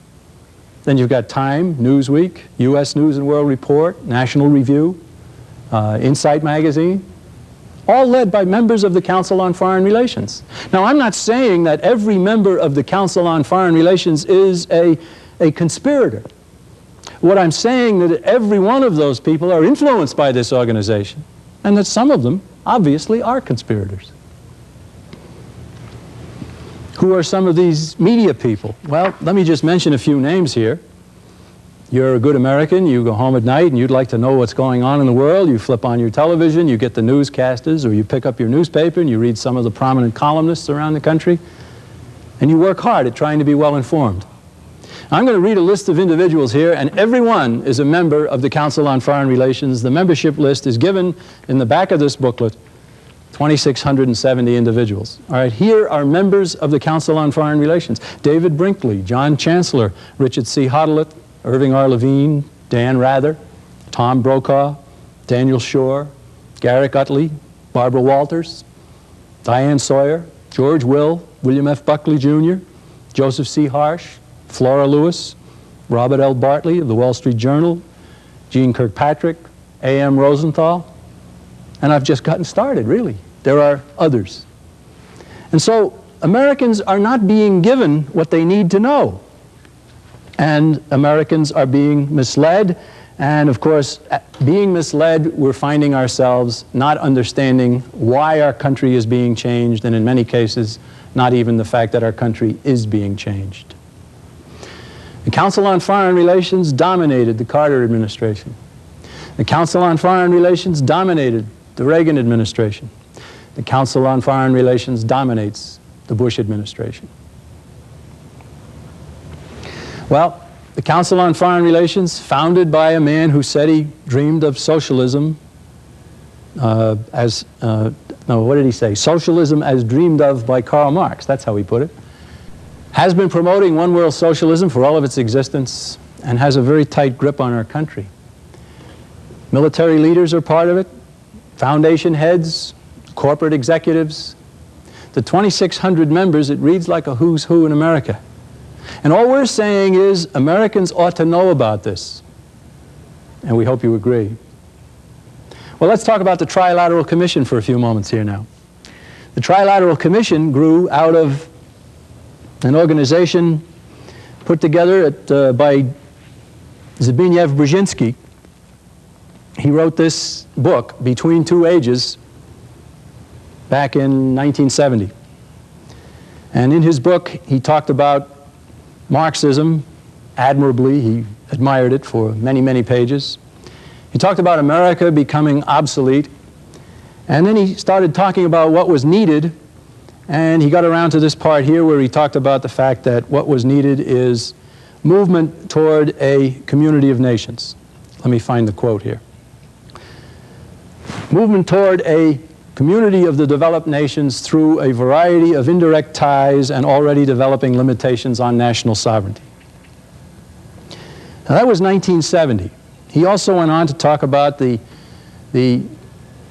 Then you've got Time, Newsweek, U.S. News and World Report, National Review, Insight Magazine. all led by members of the Council on Foreign Relations. Now, I'm not saying that every member of the Council on Foreign Relations is a conspirator. What I'm saying is that every one of those people are influenced by this organization, and that some of them obviously are conspirators. Who are some of these media people? Well, let me just mention a few names here. You're a good American, you go home at night and you'd like to know what's going on in the world. You flip on your television, you get the newscasters, or you pick up your newspaper and you read some of the prominent columnists around the country, and you work hard at trying to be well informed. I'm going to read a list of individuals here, and everyone is a member of the Council on Foreign Relations. The membership list is given in the back of this booklet. 2,670 individuals. All right, here are members of the Council on Foreign Relations: David Brinkley, John Chancellor, Richard C. Hodelet, Irving R. Levine, Dan Rather, Tom Brokaw, Daniel Shore, Garrick Utley, Barbara Walters, Diane Sawyer, George Will, William F. Buckley Jr., Joseph C. Harsh, Flora Lewis, Robert L. Bartley of the Wall Street Journal, Gene Kirkpatrick, A.M. Rosenthal, and I've just gotten started, really. There are others. And so Americans are not being given what they need to know. And Americans are being misled. And of course, being misled, we're finding ourselves not understanding why our country is being changed, and in many cases, not even the fact that our country is being changed. The Council on Foreign Relations dominated the Carter administration. The Council on Foreign Relations dominated the Reagan administration. The Council on Foreign Relations dominates the Bush administration. What did he say? Socialism as dreamed of by Karl Marx, that's how he put it. Has been promoting one world socialism for all of its existence and has a very tight grip on our country. Military leaders are part of it, foundation heads, corporate executives. The 2,600 members, it reads like a who's who in America. And all we're saying is Americans ought to know about this. And we hope you agree. Well, let's talk about the Trilateral Commission for a few moments here now. The Trilateral Commission grew out of an organization put together by Zbigniew Brzezinski. He wrote this book, Between Two Ages, back in 1970. And in his book, he talked about Marxism admirably. He admired it for many, many pages. He talked about America becoming obsolete. And then he started talking about what was needed. And he got around to this part here where he talked about the fact that what was needed is movement toward a community of nations. Let me find the quote here. Movement toward a community of the developed nations through a variety of indirect ties and already developing limitations on national sovereignty. Now that was 1970. He also went on to talk about the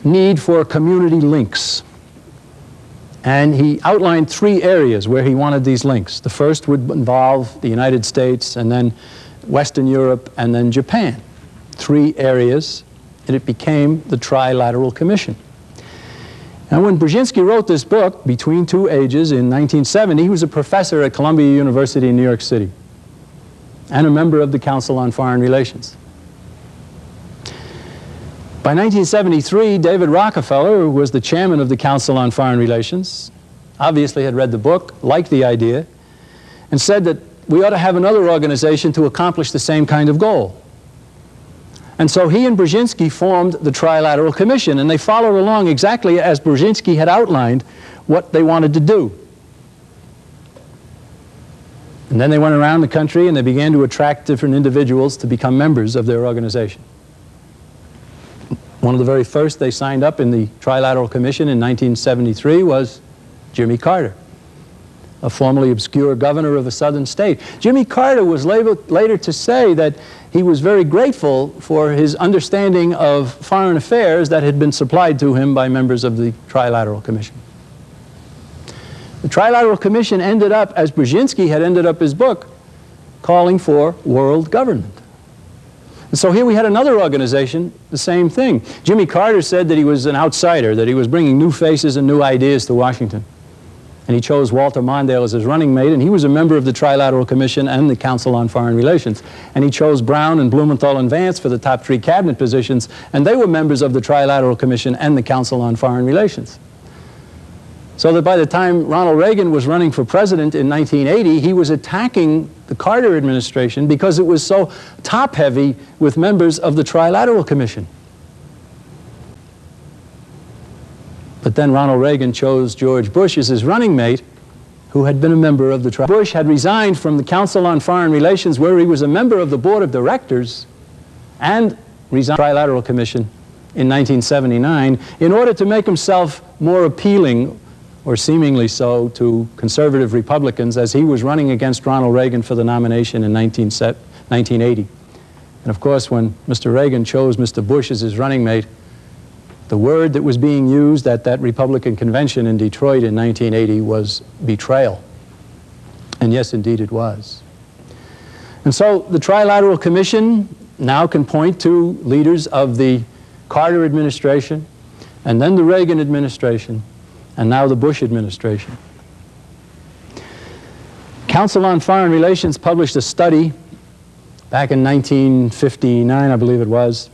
need for community links. And he outlined 3 areas where he wanted these links. The first would involve the United States, and then Western Europe, and then Japan. 3 areas, and it became the Trilateral Commission. Now, when Brzezinski wrote this book, Between Two Ages, in 1970, he was a professor at Columbia University in New York City and a member of the Council on Foreign Relations. By 1973, David Rockefeller, who was the chairman of the Council on Foreign Relations, obviously had read the book, liked the idea, and said that we ought to have another organization to accomplish the same kind of goal. And so he and Brzezinski formed the Trilateral Commission, and they followed along exactly as Brzezinski had outlined what they wanted to do. And then they went around the country and they began to attract different individuals to become members of their organization. One of the very first they signed up in the Trilateral Commission in 1973 was Jimmy Carter, a formerly obscure governor of a southern state. Jimmy Carter was later to say that he was very grateful for his understanding of foreign affairs that had been supplied to him by members of the Trilateral Commission. The Trilateral Commission ended up, as Brzezinski had ended up his book, calling for world government. And so here we had another organization, the same thing. Jimmy Carter said that he was an outsider, that he was bringing new faces and new ideas to Washington. And he chose Walter Mondale as his running mate, and he was a member of the Trilateral Commission and the Council on Foreign Relations. And he chose Brown and Blumenthal and Vance for the top 3 cabinet positions, and they were members of the Trilateral Commission and the Council on Foreign Relations. So that by the time Ronald Reagan was running for president in 1980, he was attacking the Carter administration because it was so top-heavy with members of the Trilateral Commission. But then Ronald Reagan chose George Bush as his running mate, who had been a member of the Trilateral. Bush had resigned from the Council on Foreign Relations, where he was a member of the Board of Directors, and resigned from the Trilateral Commission in 1979 in order to make himself more appealing, or seemingly so, to conservative Republicans as he was running against Ronald Reagan for the nomination in 1980. And of course, when Mr. Reagan chose Mr. Bush as his running mate, the word that was being used at that Republican convention in Detroit in 1980 was betrayal. And yes, indeed it was. And so the Trilateral Commission now can point to leaders of the Carter administration, and then the Reagan administration, and now the Bush administration. Council on Foreign Relations published a study back in 1959, I believe it was.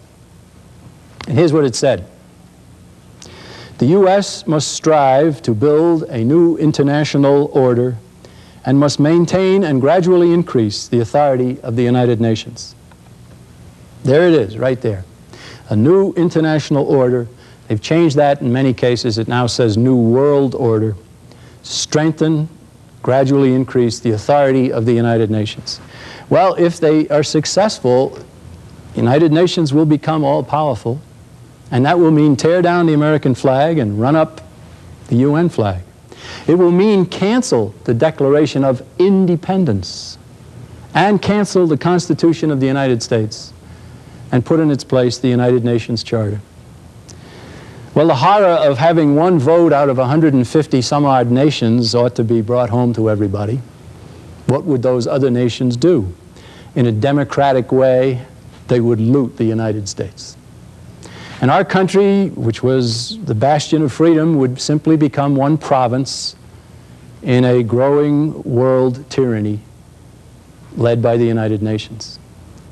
And here's what it said. The U.S. must strive to build a new international order and must maintain and gradually increase the authority of the United Nations. There it is, right there. A new international order. They've changed that in many cases. It now says New World Order. Strengthen, gradually increase the authority of the United Nations. Well, if they are successful, the United Nations will become all-powerful, and that will mean tear down the American flag and run up the UN flag. It will mean cancel the Declaration of Independence and cancel the Constitution of the United States and put in its place the United Nations Charter. Well, the horror of having one vote out of 150 some odd nations ought to be brought home to everybody. What would those other nations do? In a democratic way, they would loot the United States. And our country, which was the bastion of freedom, would simply become one province in a growing world tyranny led by the United Nations.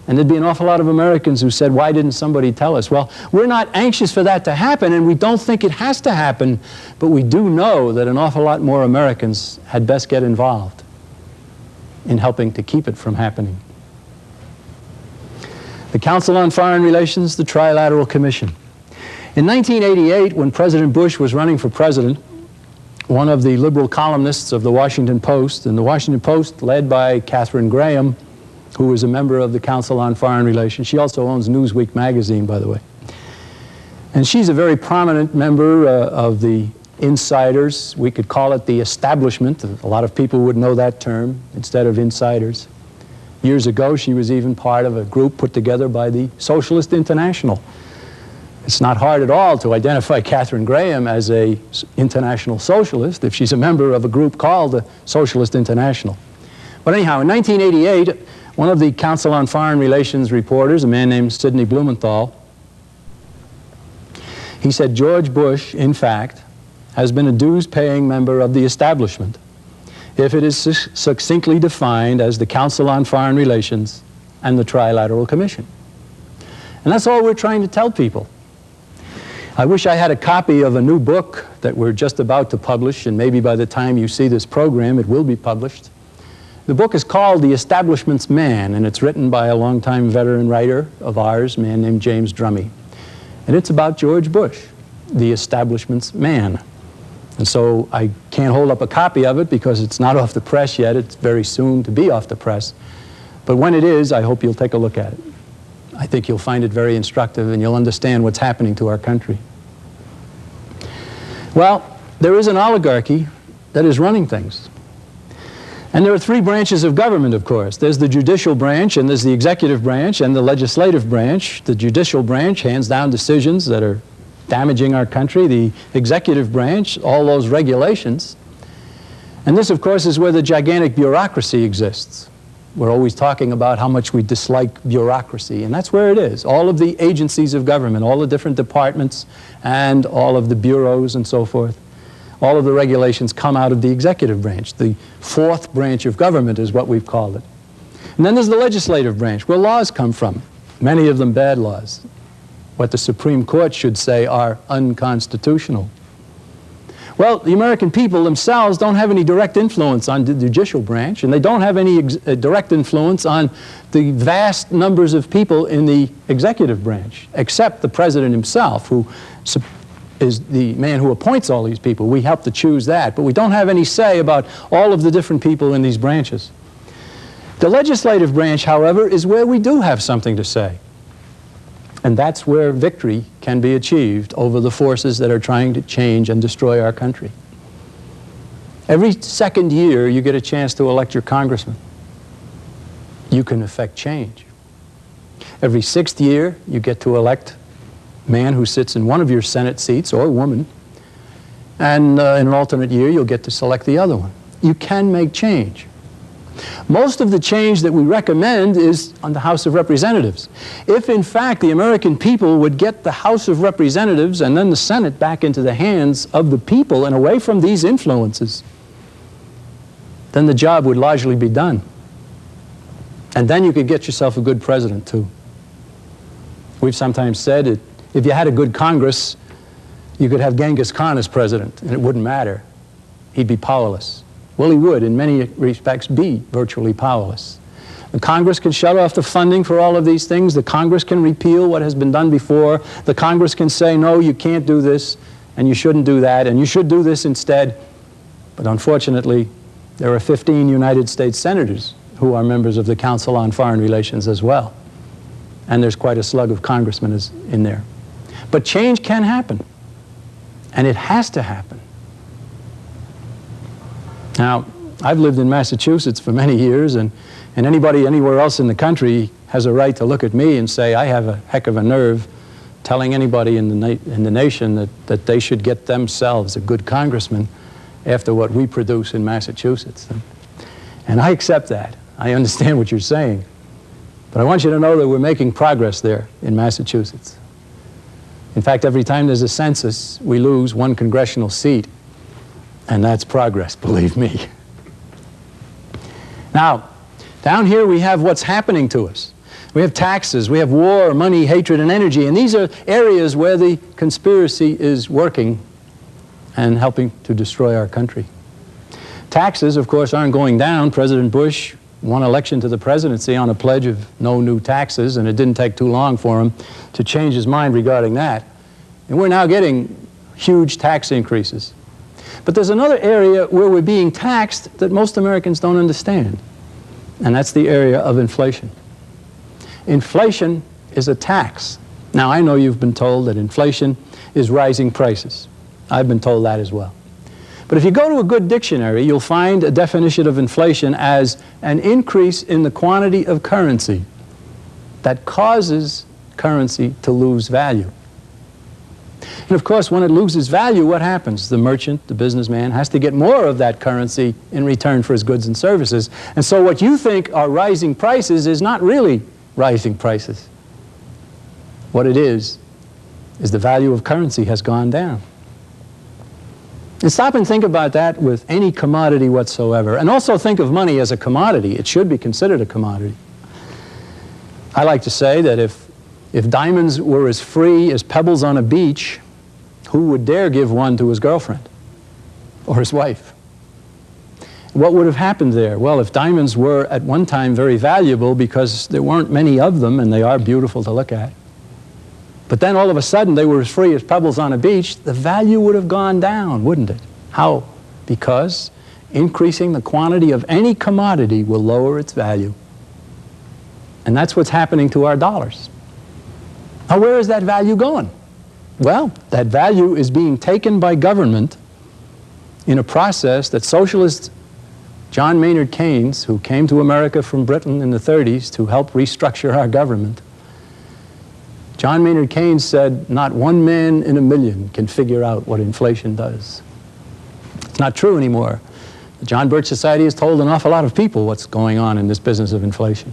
And there'd be an awful lot of Americans who said, why didn't somebody tell us? Well, we're not anxious for that to happen, and we don't think it has to happen, but we do know that an awful lot more Americans had best get involved in helping to keep it from happening. The Council on Foreign Relations, the Trilateral Commission. In 1988, when President Bush was running for president, one of the liberal columnists of the Washington Post, and the Washington Post, led by Katharine Graham, who was a member of the Council on Foreign Relations. She also owns Newsweek magazine, by the way. And she's a very prominent member of the insiders. We could call it the establishment. A lot of people would know that term instead of insiders. Years ago, she was even part of a group put together by the Socialist International. It's not hard at all to identify Katharine Graham as an international socialist if she's a member of a group called the Socialist International. But anyhow, in 1988, one of the Council on Foreign Relations reporters, a man named Sidney Blumenthal, he said George Bush, in fact, has been a dues-paying member of the establishment if it is succinctly defined as the Council on Foreign Relations and the Trilateral Commission. And that's all we're trying to tell people. I wish I had a copy of a new book that we're just about to publish, and maybe by the time you see this program, it will be published. The book is called The Establishment's Man, and it's written by a longtime veteran writer of ours, a man named James Drummey. And it's about George Bush, the establishment's man. And so I can't hold up a copy of it because it's not off the press yet. It's very soon to be off the press. But when it is, I hope you'll take a look at it. I think you'll find it very instructive and you'll understand what's happening to our country. Well, there is an oligarchy that is running things. And there are three branches of government, of course. There's the judicial branch, and there's the executive branch, and the legislative branch. The judicial branch hands down decisions that are damaging our country. The executive branch, all those regulations. And this, of course, is where the gigantic bureaucracy exists. We're always talking about how much we dislike bureaucracy, and that's where it is. All of the agencies of government, all the different departments, and all of the bureaus and so forth, all of the regulations come out of the executive branch. The fourth branch of government is what we've called it. And then there's the legislative branch, where laws come from, many of them bad laws. What the Supreme Court should say are unconstitutional. Well, the American people themselves don't have any direct influence on the judicial branch, and they don't have any direct influence on the vast numbers of people in the executive branch, except the president himself, who is the man who appoints all these people. We help to choose that, but we don't have any say about all of the different people in these branches. The legislative branch, however, is where we do have something to say. And that's where victory can be achieved over the forces that are trying to change and destroy our country. Every second year, you get a chance to elect your congressman. You can affect change. Every sixth year, you get to elect a man who sits in one of your Senate seats, or a woman. And in an alternate year, you'll get to select the other one. You can make change. Most of the change that we recommend is on the House of Representatives. If, in fact, the American people would get the House of Representatives and then the Senate back into the hands of the people and away from these influences, then the job would largely be done. And then you could get yourself a good president, too. We've sometimes said that if you had a good Congress, you could have Genghis Khan as president, and it wouldn't matter. He'd be powerless. Well, he would, in many respects, be virtually powerless. The Congress can shut off the funding for all of these things. The Congress can repeal what has been done before. The Congress can say, no, you can't do this, and you shouldn't do that, and you should do this instead. But unfortunately, there are 15 United States senators who are members of the Council on Foreign Relations as well. And there's quite a slug of congressmen in there. But change can happen, and it has to happen. Now, I've lived in Massachusetts for many years, and anybody anywhere else in the country has a right to look at me and say, I have a heck of a nerve telling anybody in the nation that they should get themselves a good congressman after what we produce in Massachusetts. And I accept that. I understand what you're saying. But I want you to know that we're making progress there in Massachusetts. In fact, every time there's a census, we lose one congressional seat. And that's progress, believe me. Now, down here we have what's happening to us. We have taxes, we have war, money, hatred, and energy. And these are areas where the conspiracy is working and helping to destroy our country. Taxes, of course, aren't going down. President Bush won election to the presidency on a pledge of no new taxes, and it didn't take too long for him to change his mind regarding that. And we're now getting huge tax increases. But there's another area where we're being taxed that most Americans don't understand, and that's the area of inflation. Inflation is a tax. Now, I know you've been told that inflation is rising prices. I've been told that as well. But if you go to a good dictionary, you'll find a definition of inflation as an increase in the quantity of currency that causes currency to lose value. And of course, when it loses value, what happens? The merchant, the businessman, has to get more of that currency in return for his goods and services. And so what you think are rising prices is not really rising prices. What it is the value of currency has gone down. And stop and think about that with any commodity whatsoever. And also think of money as a commodity. It should be considered a commodity. I like to say that if diamonds were as free as pebbles on a beach, who would dare give one to his girlfriend or his wife? What would have happened there? Well, if diamonds were at one time very valuable because there weren't many of them and they are beautiful to look at, but then all of a sudden they were as free as pebbles on a beach, the value would have gone down, wouldn't it? How? Because increasing the quantity of any commodity will lower its value. And that's what's happening to our dollars. Now, where is that value going? Well, that value is being taken by government in a process that socialist John Maynard Keynes, who came to America from Britain in the 30s to help restructure our government, John Maynard Keynes said, not one man in a million can figure out what inflation does. It's not true anymore. The John Birch Society has told an awful lot of people what's going on in this business of inflation.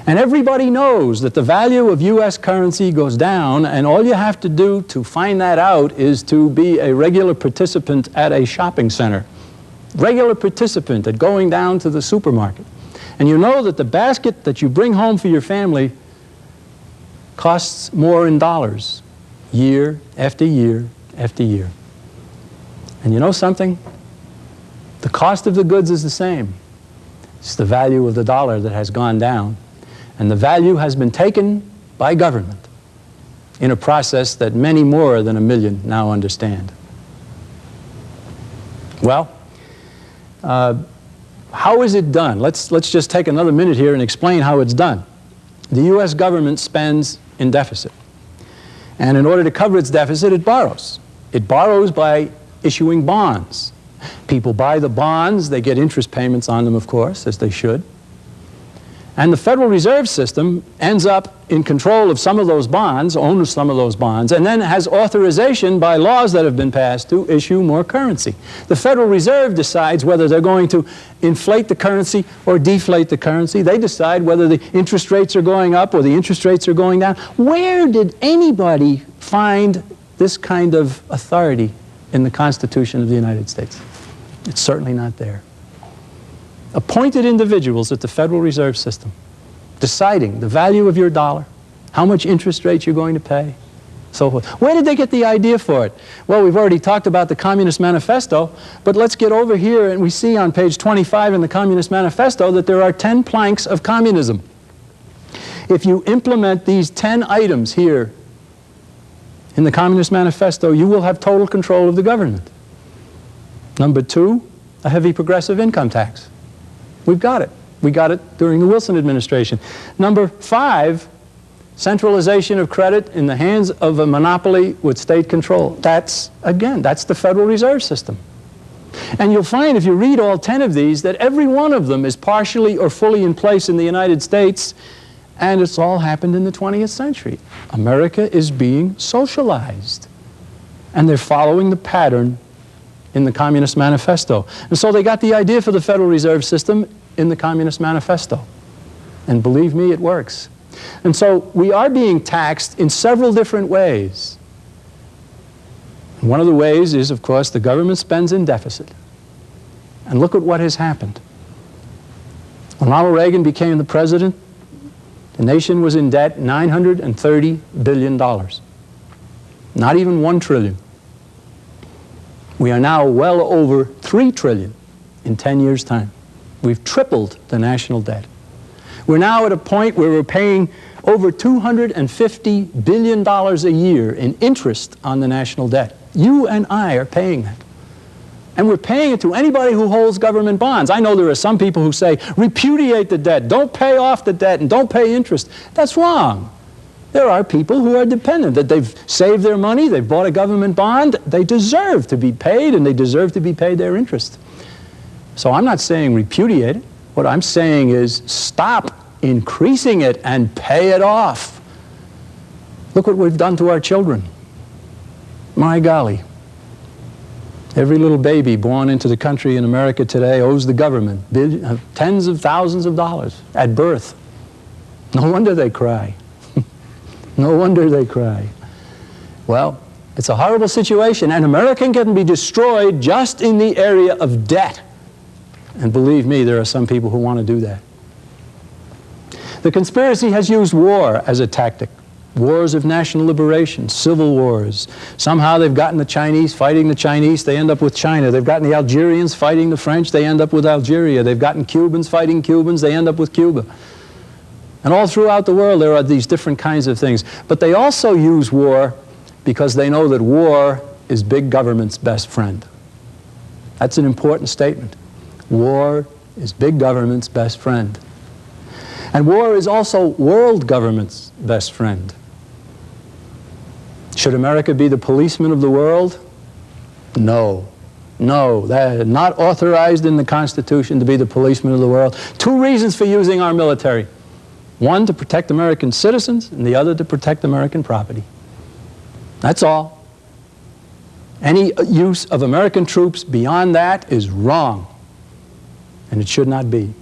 And everybody knows that the value of U.S. currency goes down, and all you have to do to find that out is to be a regular participant at a shopping center, regular participant at going down to the supermarket. And you know that the basket that you bring home for your family costs more in dollars, year after year after year. And you know something? The cost of the goods is the same. It's the value of the dollar that has gone down. And the value has been taken by government in a process that many more than 1 million now understand. Well, how is it done? Let's just take another minute here and explain how it's done. The U.S. government spends in deficit. And in order to cover its deficit, it borrows. It borrows by issuing bonds. People buy the bonds, they get interest payments on them, of course, as they should. And the Federal Reserve System ends up in control of some of those bonds, owns some of those bonds, and then has authorization by laws that have been passed to issue more currency. The Federal Reserve decides whether they're going to inflate the currency or deflate the currency. They decide whether the interest rates are going up or the interest rates are going down. Where did anybody find this kind of authority in the Constitution of the United States? It's certainly not there. Appointed individuals at the Federal Reserve System deciding the value of your dollar, how much interest rate you're going to pay, so forth. Where did they get the idea for it? Well, we've already talked about the Communist Manifesto, but let's get over here and we see on page 25 in the Communist Manifesto that there are 10 planks of communism. If you implement these 10 items here in the Communist Manifesto, you will have total control of the government. Number 2, a heavy progressive income tax. We've got it. We got it during the Wilson administration. Number 5, centralization of credit in the hands of a monopoly with state control. That's the Federal Reserve System. And you'll find if you read all 10 of these that every one of them is partially or fully in place in the United States, and it's all happened in the 20th century. America is being socialized. And they're following the pattern in the Communist Manifesto. And so they got the idea for the Federal Reserve System in the Communist Manifesto. And believe me, it works. And so we are being taxed in several different ways. One of the ways is, of course, the government spends in deficit. And look at what has happened. When Ronald Reagan became the president, the nation was in debt $930 billion. Not even $1 trillion. We are now well over $3 trillion in 10 years' time. We've tripled the national debt. We're now at a point where we're paying over $250 billion a year in interest on the national debt. You and I are paying that. And we're paying it to anybody who holds government bonds. I know there are some people who say, repudiate the debt, don't pay off the debt, and don't pay interest. That's wrong. There are people who are dependent, that they've saved their money, they've bought a government bond, they deserve to be paid, and they deserve to be paid their interest. So I'm not saying repudiate it. What I'm saying is stop increasing it and pay it off. Look what we've done to our children. My golly. Every little baby born into the country in America today owes the government tens of thousands of dollars at birth. No wonder they cry. No wonder they cry. Well, it's a horrible situation, and America can be destroyed just in the area of debt. And believe me, there are some people who want to do that. The conspiracy has used war as a tactic. Wars of national liberation, civil wars. Somehow they've gotten the Chinese fighting the Chinese, they end up with China. They've gotten the Algerians fighting the French, they end up with Algeria. They've gotten Cubans fighting Cubans, they end up with Cuba. And all throughout the world there are these different kinds of things. But they also use war because they know that war is big government's best friend. That's an important statement. War is big government's best friend. And war is also world government's best friend. Should America be the policeman of the world? No. No, they're not authorized in the Constitution to be the policeman of the world. 2 reasons for using our military. 1, to protect American citizens, and the other to protect American property. That's all. Any use of American troops beyond that is wrong. and it should not be.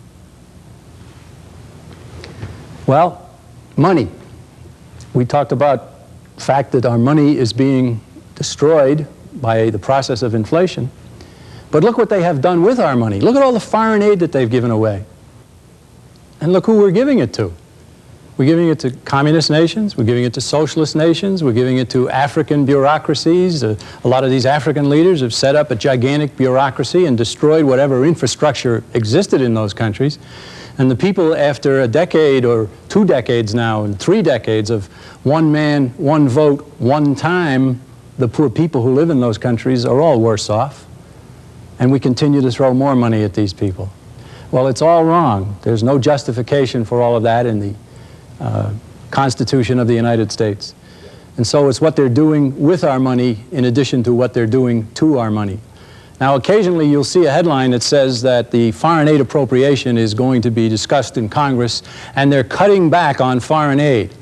Well, money. We talked about the fact that our money is being destroyed by the process of inflation. But look what they have done with our money. Look at all the foreign aid that they've given away. And look who we're giving it to. We're giving it to communist nations, we're giving it to socialist nations, we're giving it to African bureaucracies. A lot of these African leaders have set up a gigantic bureaucracy and destroyed whatever infrastructure existed in those countries. And the people, after a decade or 2 decades now and 3 decades of one man, one vote, one time, the poor people who live in those countries are all worse off. And we continue to throw more money at these people. Well, it's all wrong. There's no justification for all of that in the Constitution of the United States. And so it's what they're doing with our money in addition to what they're doing to our money. Now, occasionally you'll see a headline that says that the foreign aid appropriation is going to be discussed in Congress and they're cutting back on foreign aid.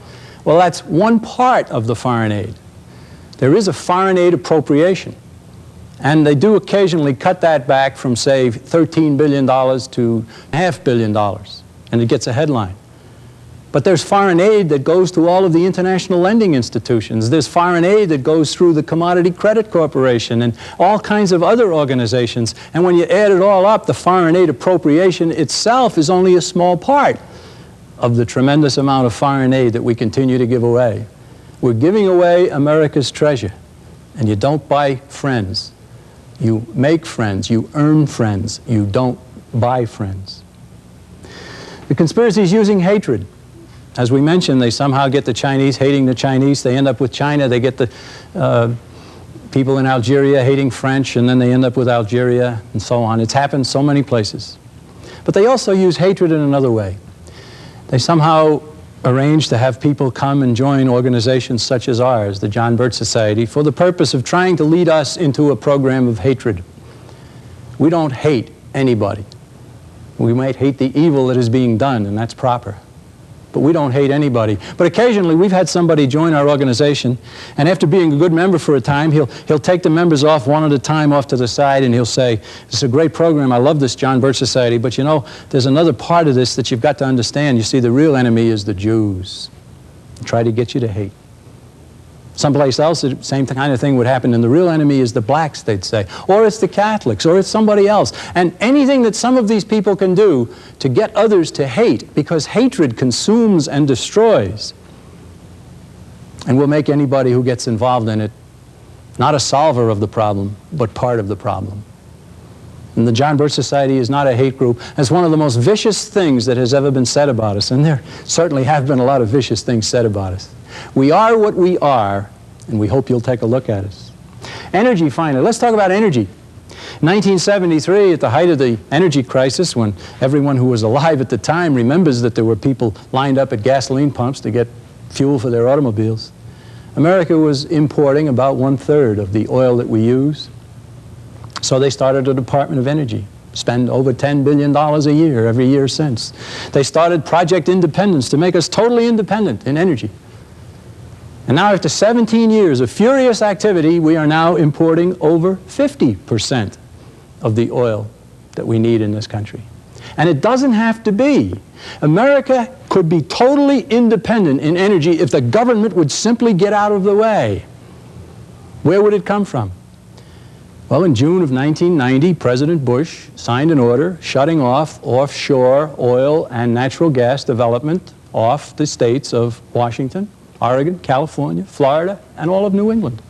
Well, that's one part of the foreign aid. There is a foreign aid appropriation. And they do occasionally cut that back from, say, $13 billion to $500 million. And it gets a headline. But there's foreign aid that goes to all of the international lending institutions. There's foreign aid that goes through the Commodity Credit Corporation and all kinds of other organizations. And when you add it all up, the foreign aid appropriation itself is only a small part of the tremendous amount of foreign aid that we continue to give away. We're giving away America's treasure. And you don't buy friends. You make friends. You earn friends. You don't buy friends. The conspiracy is using hatred. As we mentioned, they somehow get the Chinese hating the Chinese. They end up with China. They get the people in Algeria hating French, and then they end up with Algeria, and so on. It's happened so many places. But they also use hatred in another way. They somehow arrange to have people come and join organizations such as ours, the John Birch Society, for the purpose of trying to lead us into a program of hatred. We don't hate anybody. We might hate the evil that is being done, and that's proper. But we don't hate anybody. But occasionally we've had somebody join our organization, and after being a good member for a time, he'll take the members off one at a time off to the side, and he'll say, "It's a great program, I love this John Birch Society, but you know, there's another part of this that you've got to understand. You see, the real enemy is the Jews. They try to get you to hate." Someplace else, the same kind of thing would happen, and the real enemy is the blacks, they'd say. Or it's the Catholics, or it's somebody else. And anything that some of these people can do to get others to hate, because hatred consumes and destroys, and will make anybody who gets involved in it not a solver of the problem, but part of the problem. And the John Birch Society is not a hate group. It's one of the most vicious things that has ever been said about us, and there certainly have been a lot of vicious things said about us. We are what we are, and we hope you'll take a look at us. Energy, finally. Let's talk about energy. In 1973, at the height of the energy crisis, when everyone who was alive at the time remembers that there were people lined up at gasoline pumps to get fuel for their automobiles, America was importing about 1/3 of the oil that we use. So they started a Department of Energy. Spend over $10 billion a year every year since. They started Project Independence to make us totally independent in energy. And now after 17 years of furious activity, we are now importing over 50% of the oil that we need in this country. And it doesn't have to be. America could be totally independent in energy if the government would simply get out of the way. Where would it come from? Well, in June of 1990, President Bush signed an order shutting off offshore oil and natural gas development off the states of Washington, Oregon, California, Florida, and all of New England.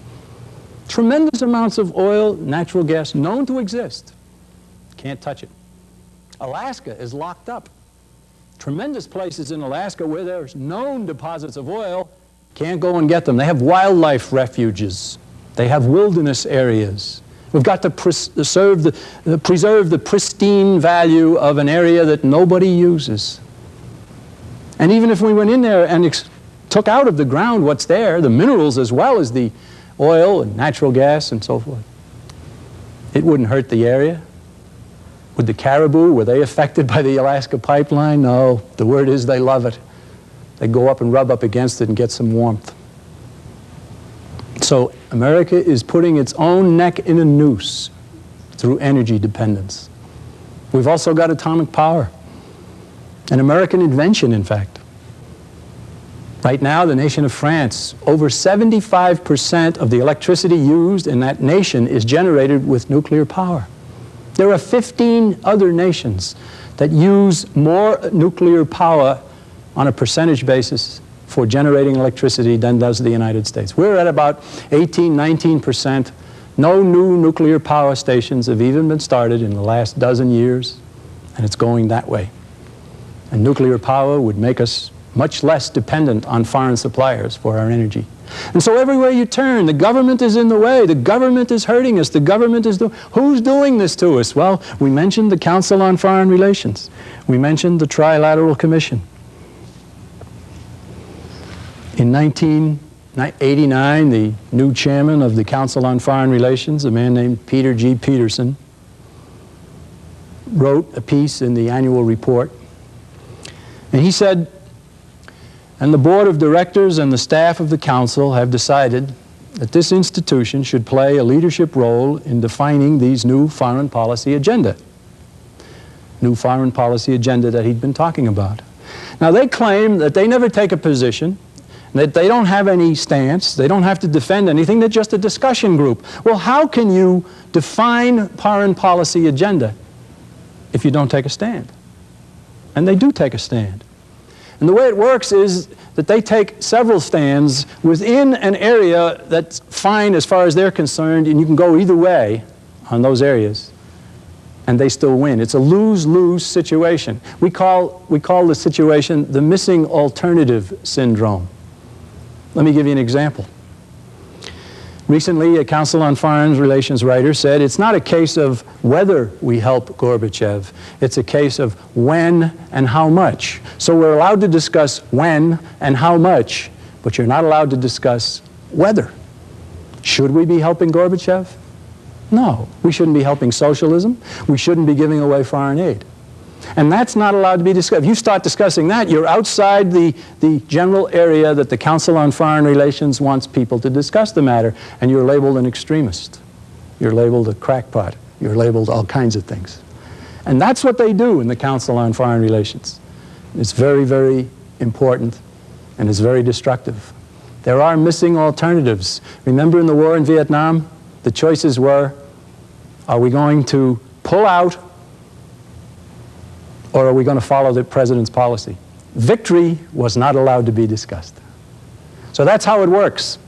Tremendous amounts of oil, natural gas known to exist. Can't touch it. Alaska is locked up. Tremendous places in Alaska where there's known deposits of oil, can't go and get them. They have wildlife refuges. They have wilderness areas. We've got to preserve the pristine value of an area that nobody uses. And even if we went in there and took out of the ground what's there, the minerals as well as the oil and natural gas and so forth, it wouldn't hurt the area. Would the caribou, were they affected by the Alaska pipeline? No. The word is they love it. They go up and rub up against it and get some warmth. So America is putting its own neck in a noose through energy dependence. We've also got atomic power, an American invention, in fact. Right now, the nation of France, over 75% of the electricity used in that nation is generated with nuclear power. There are 15 other nations that use more nuclear power on a percentage basis for generating electricity than does the United States. We're at about 18, 19%. No new nuclear power stations have even been started in the last dozen years, and it's going that way. And nuclear power would make us much less dependent on foreign suppliers for our energy. And so everywhere you turn, the government is in the way. The government is hurting us. The government is who's doing this to us? Well, we mentioned the Council on Foreign Relations. We mentioned the Trilateral Commission. In 1989, the new chairman of the Council on Foreign Relations, a man named Peter G. Peterson, wrote a piece in the annual report. And he said, and the board of directors and the staff of the council have decided that this institution should play a leadership role in defining these new foreign policy agenda. New foreign policy agenda that he'd been talking about. Now they claim that they never take a position, that they don't have any stance, they don't have to defend anything, they're just a discussion group. Well, how can you define foreign policy agenda if you don't take a stand? And they do take a stand. And the way it works is that they take several stands within an area that's fine as far as they're concerned, and you can go either way on those areas, and they still win. It's a lose-lose situation. We call the situation the missing alternative syndrome. Let me give you an example. Recently, a Council on Foreign Relations writer said, it's not a case of whether we help Gorbachev, it's a case of when and how much. So we're allowed to discuss when and how much, but you're not allowed to discuss whether. Should we be helping Gorbachev? No, we shouldn't be helping socialism. We shouldn't be giving away foreign aid. And that's not allowed to be discussed. If you start discussing that, you're outside the general area that the Council on Foreign Relations wants people to discuss the matter, and you're labeled an extremist. You're labeled a crackpot. You're labeled all kinds of things. And that's what they do in the Council on Foreign Relations. It's very, very important, and it's very destructive. There are missing alternatives. Remember in the war in Vietnam, the choices were, are we going to pull out, or are we going to follow the president's policy? Victory was not allowed to be discussed. So that's how it works.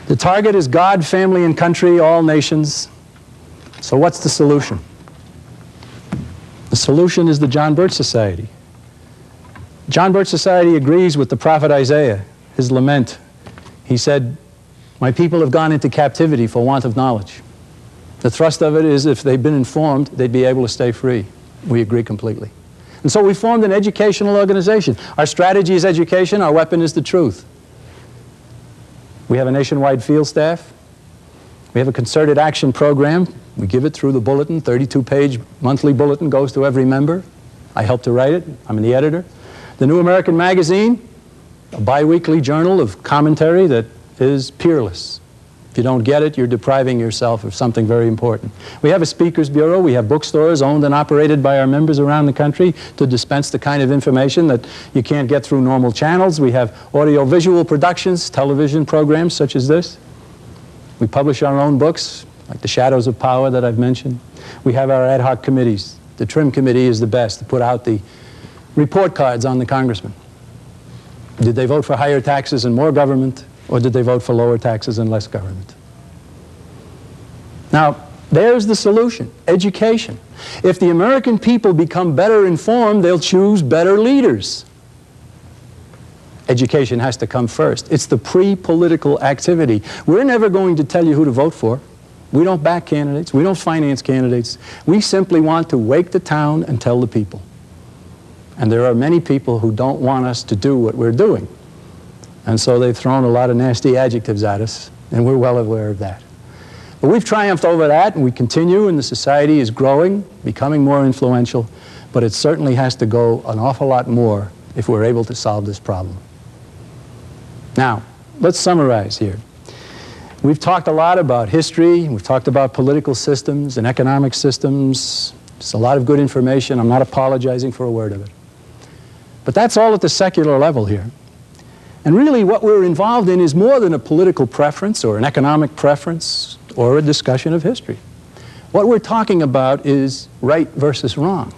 The target is God, family, and country, all nations. So what's the solution? The solution is the John Birch Society. John Birch Society agrees with the prophet Isaiah, his lament. He said, my people have gone into captivity for want of knowledge. The thrust of it is if they'd been informed, they'd be able to stay free. We agree completely. And so we formed an educational organization. Our strategy is education, our weapon is the truth. We have a nationwide field staff. We have a concerted action program. We give it through the bulletin, 32-page monthly bulletin goes to every member. I help to write it, I'm the editor. The New American Magazine, a bi-weekly journal of commentary that is peerless. If you don't get it, you're depriving yourself of something very important. We have a speakers bureau. We have bookstores owned and operated by our members around the country to dispense the kind of information that you can't get through normal channels. We have audio-visual productions, television programs such as this. We publish our own books, like The Shadows of Power that I've mentioned. We have our ad hoc committees. The Trim Committee is the best to put out the report cards on the congressman. Did they vote for higher taxes and more government? Or did they vote for lower taxes and less government? Now, there's the solution, education. If the American people become better informed, they'll choose better leaders. Education has to come first. It's the pre-political activity. We're never going to tell you who to vote for. We don't back candidates. We don't finance candidates. We simply want to wake the town and tell the people. And there are many people who don't want us to do what we're doing. And so they've thrown a lot of nasty adjectives at us, and we're well aware of that. But we've triumphed over that, and we continue, and the society is growing, becoming more influential, but it certainly has to go an awful lot more if we're able to solve this problem. Now, let's summarize here. We've talked a lot about history, we've talked about political systems and economic systems, It's a lot of good information. I'm not apologizing for a word of it. But that's all at the secular level here. And really what we're involved in is more than a political preference or an economic preference or a discussion of history. What we're talking about is right versus wrong.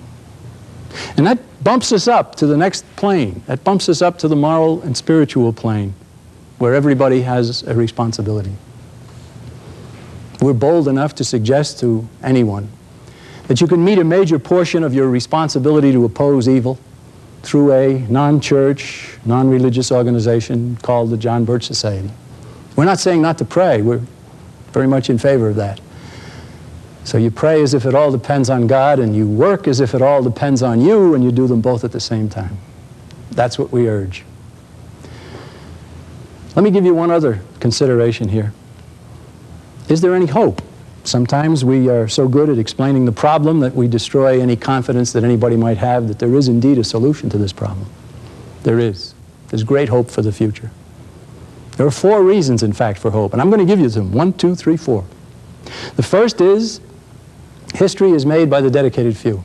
And that bumps us up to the next plane. That bumps us up to the moral and spiritual plane, where everybody has a responsibility. We're bold enough to suggest to anyone that you can meet a major portion of your responsibility to oppose evil through a non-church, non-religious organization called the John Birch Society. We're not saying not to pray. We're very much in favor of that. So you pray as if it all depends on God, and you work as if it all depends on you, and you do them both at the same time. That's what we urge. Let me give you one other consideration here. Is there any hope? Sometimes we are so good at explaining the problem that we destroy any confidence that anybody might have that there is indeed a solution to this problem. There is. There's great hope for the future. There are 4 reasons, in fact, for hope, and I'm going to give you them. 1, 2, 3, 4. The first is history is made by the dedicated few.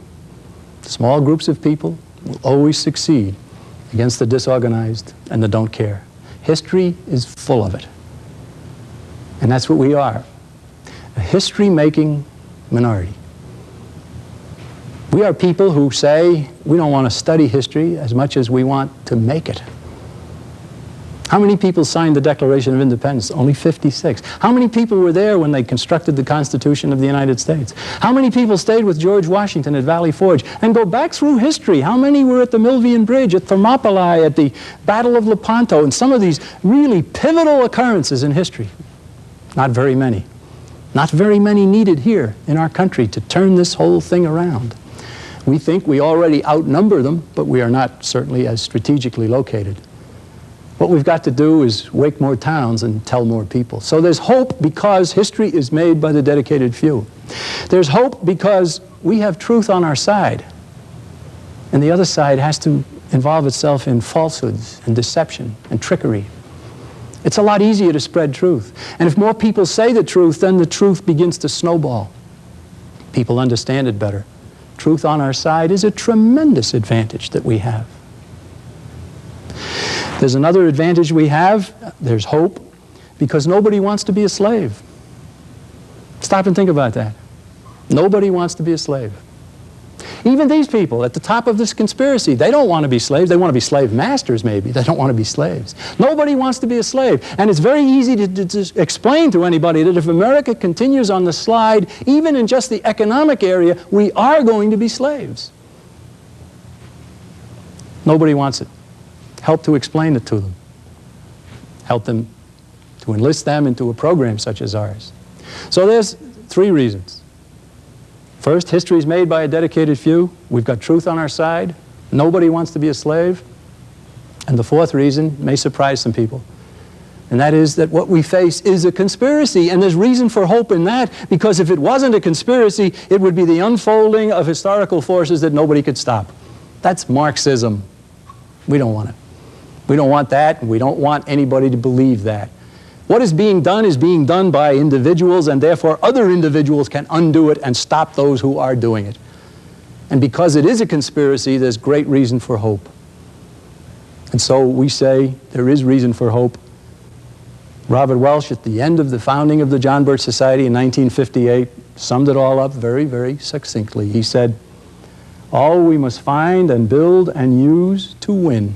Small groups of people will always succeed against the disorganized and the don't care. History is full of it. And that's what we are. A history-making minority. We are people who say we don't want to study history as much as we want to make it. How many people signed the Declaration of Independence? Only 56. How many people were there when they constructed the Constitution of the United States? How many people stayed with George Washington at Valley Forge? And go back through history. How many were at the Milvian Bridge, at Thermopylae, at the Battle of Lepanto, and some of these really pivotal occurrences in history? Not very many. Not very many needed here in our country to turn this whole thing around. We think we already outnumber them, but we are not certainly as strategically located. What we've got to do is wake more towns and tell more people. So there's hope because history is made by the dedicated few. There's hope because we have truth on our side. And the other side has to involve itself in falsehoods and deception and trickery. It's a lot easier to spread truth. And if more people say the truth, then the truth begins to snowball. People understand it better. Truth on our side is a tremendous advantage that we have. There's another advantage we have. There's hope, because nobody wants to be a slave. Stop and think about that. Nobody wants to be a slave. Even these people at the top of this conspiracy, they don't want to be slaves. They want to be slave masters, maybe. They don't want to be slaves. Nobody wants to be a slave. And it's very easy to explain to anybody that if America continues on the slide, even in just the economic area, we are going to be slaves. Nobody wants it. Help to explain it to them. Help them to enlist them into a program such as ours. So there's 3 reasons. First, history is made by a dedicated few. We've got truth on our side. Nobody wants to be a slave. And the 4th reason may surprise some people. And that is that what we face is a conspiracy. And there's reason for hope in that, because if it wasn't a conspiracy, it would be the unfolding of historical forces that nobody could stop. That's Marxism. We don't want it. We don't want that, and we don't want anybody to believe that. What is being done by individuals, and therefore other individuals can undo it and stop those who are doing it. And because it is a conspiracy, there's great reason for hope. And so we say there is reason for hope. Robert Welsh, at the end of the founding of the John Birch Society in 1958, summed it all up very, very succinctly. He said, "All we must find and build and use to win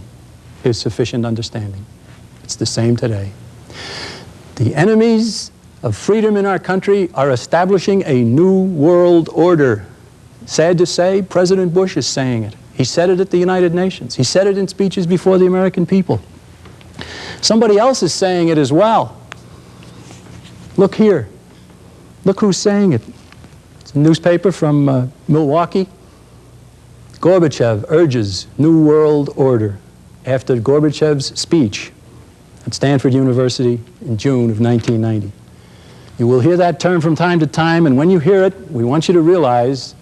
is sufficient understanding." It's the same today. The enemies of freedom in our country are establishing a new world order. Sad to say, President Bush is saying it. He said it at the United Nations. He said it in speeches before the American people. Somebody else is saying it as well. Look here. Look who's saying it. It's a newspaper from Milwaukee. Gorbachev urges New World Order after Gorbachev's speech at Stanford University in June of 1990. You will hear that term from time to time, and when you hear it, we want you to realize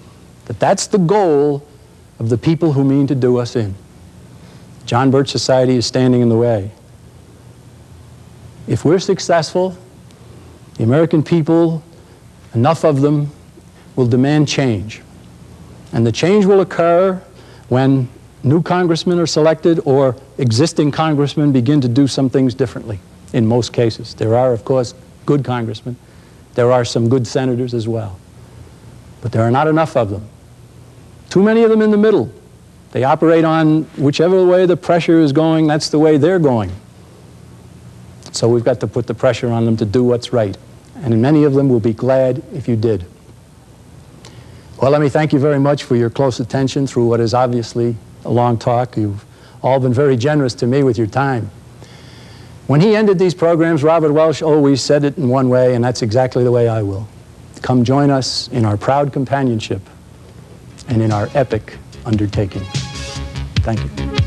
that that's the goal of the people who mean to do us in. John Birch Society is standing in the way. If we're successful, the American people, enough of them, will demand change. And the change will occur when new congressmen are selected or existing congressmen begin to do some things differently, in most cases. There are, of course, good congressmen. There are some good senators as well. But there are not enough of them. Too many of them in the middle. They operate on whichever way the pressure is going, that's the way they're going. So we've got to put the pressure on them to do what's right. And many of them will be glad if you did. Well, let me thank you very much for your close attention through what is obviously a long talk. You've all been very generous to me with your time. When he ended these programs, Robert Welsh always said it in one way, and that's exactly the way I will. Come join us in our proud companionship and in our epic undertaking. Thank you.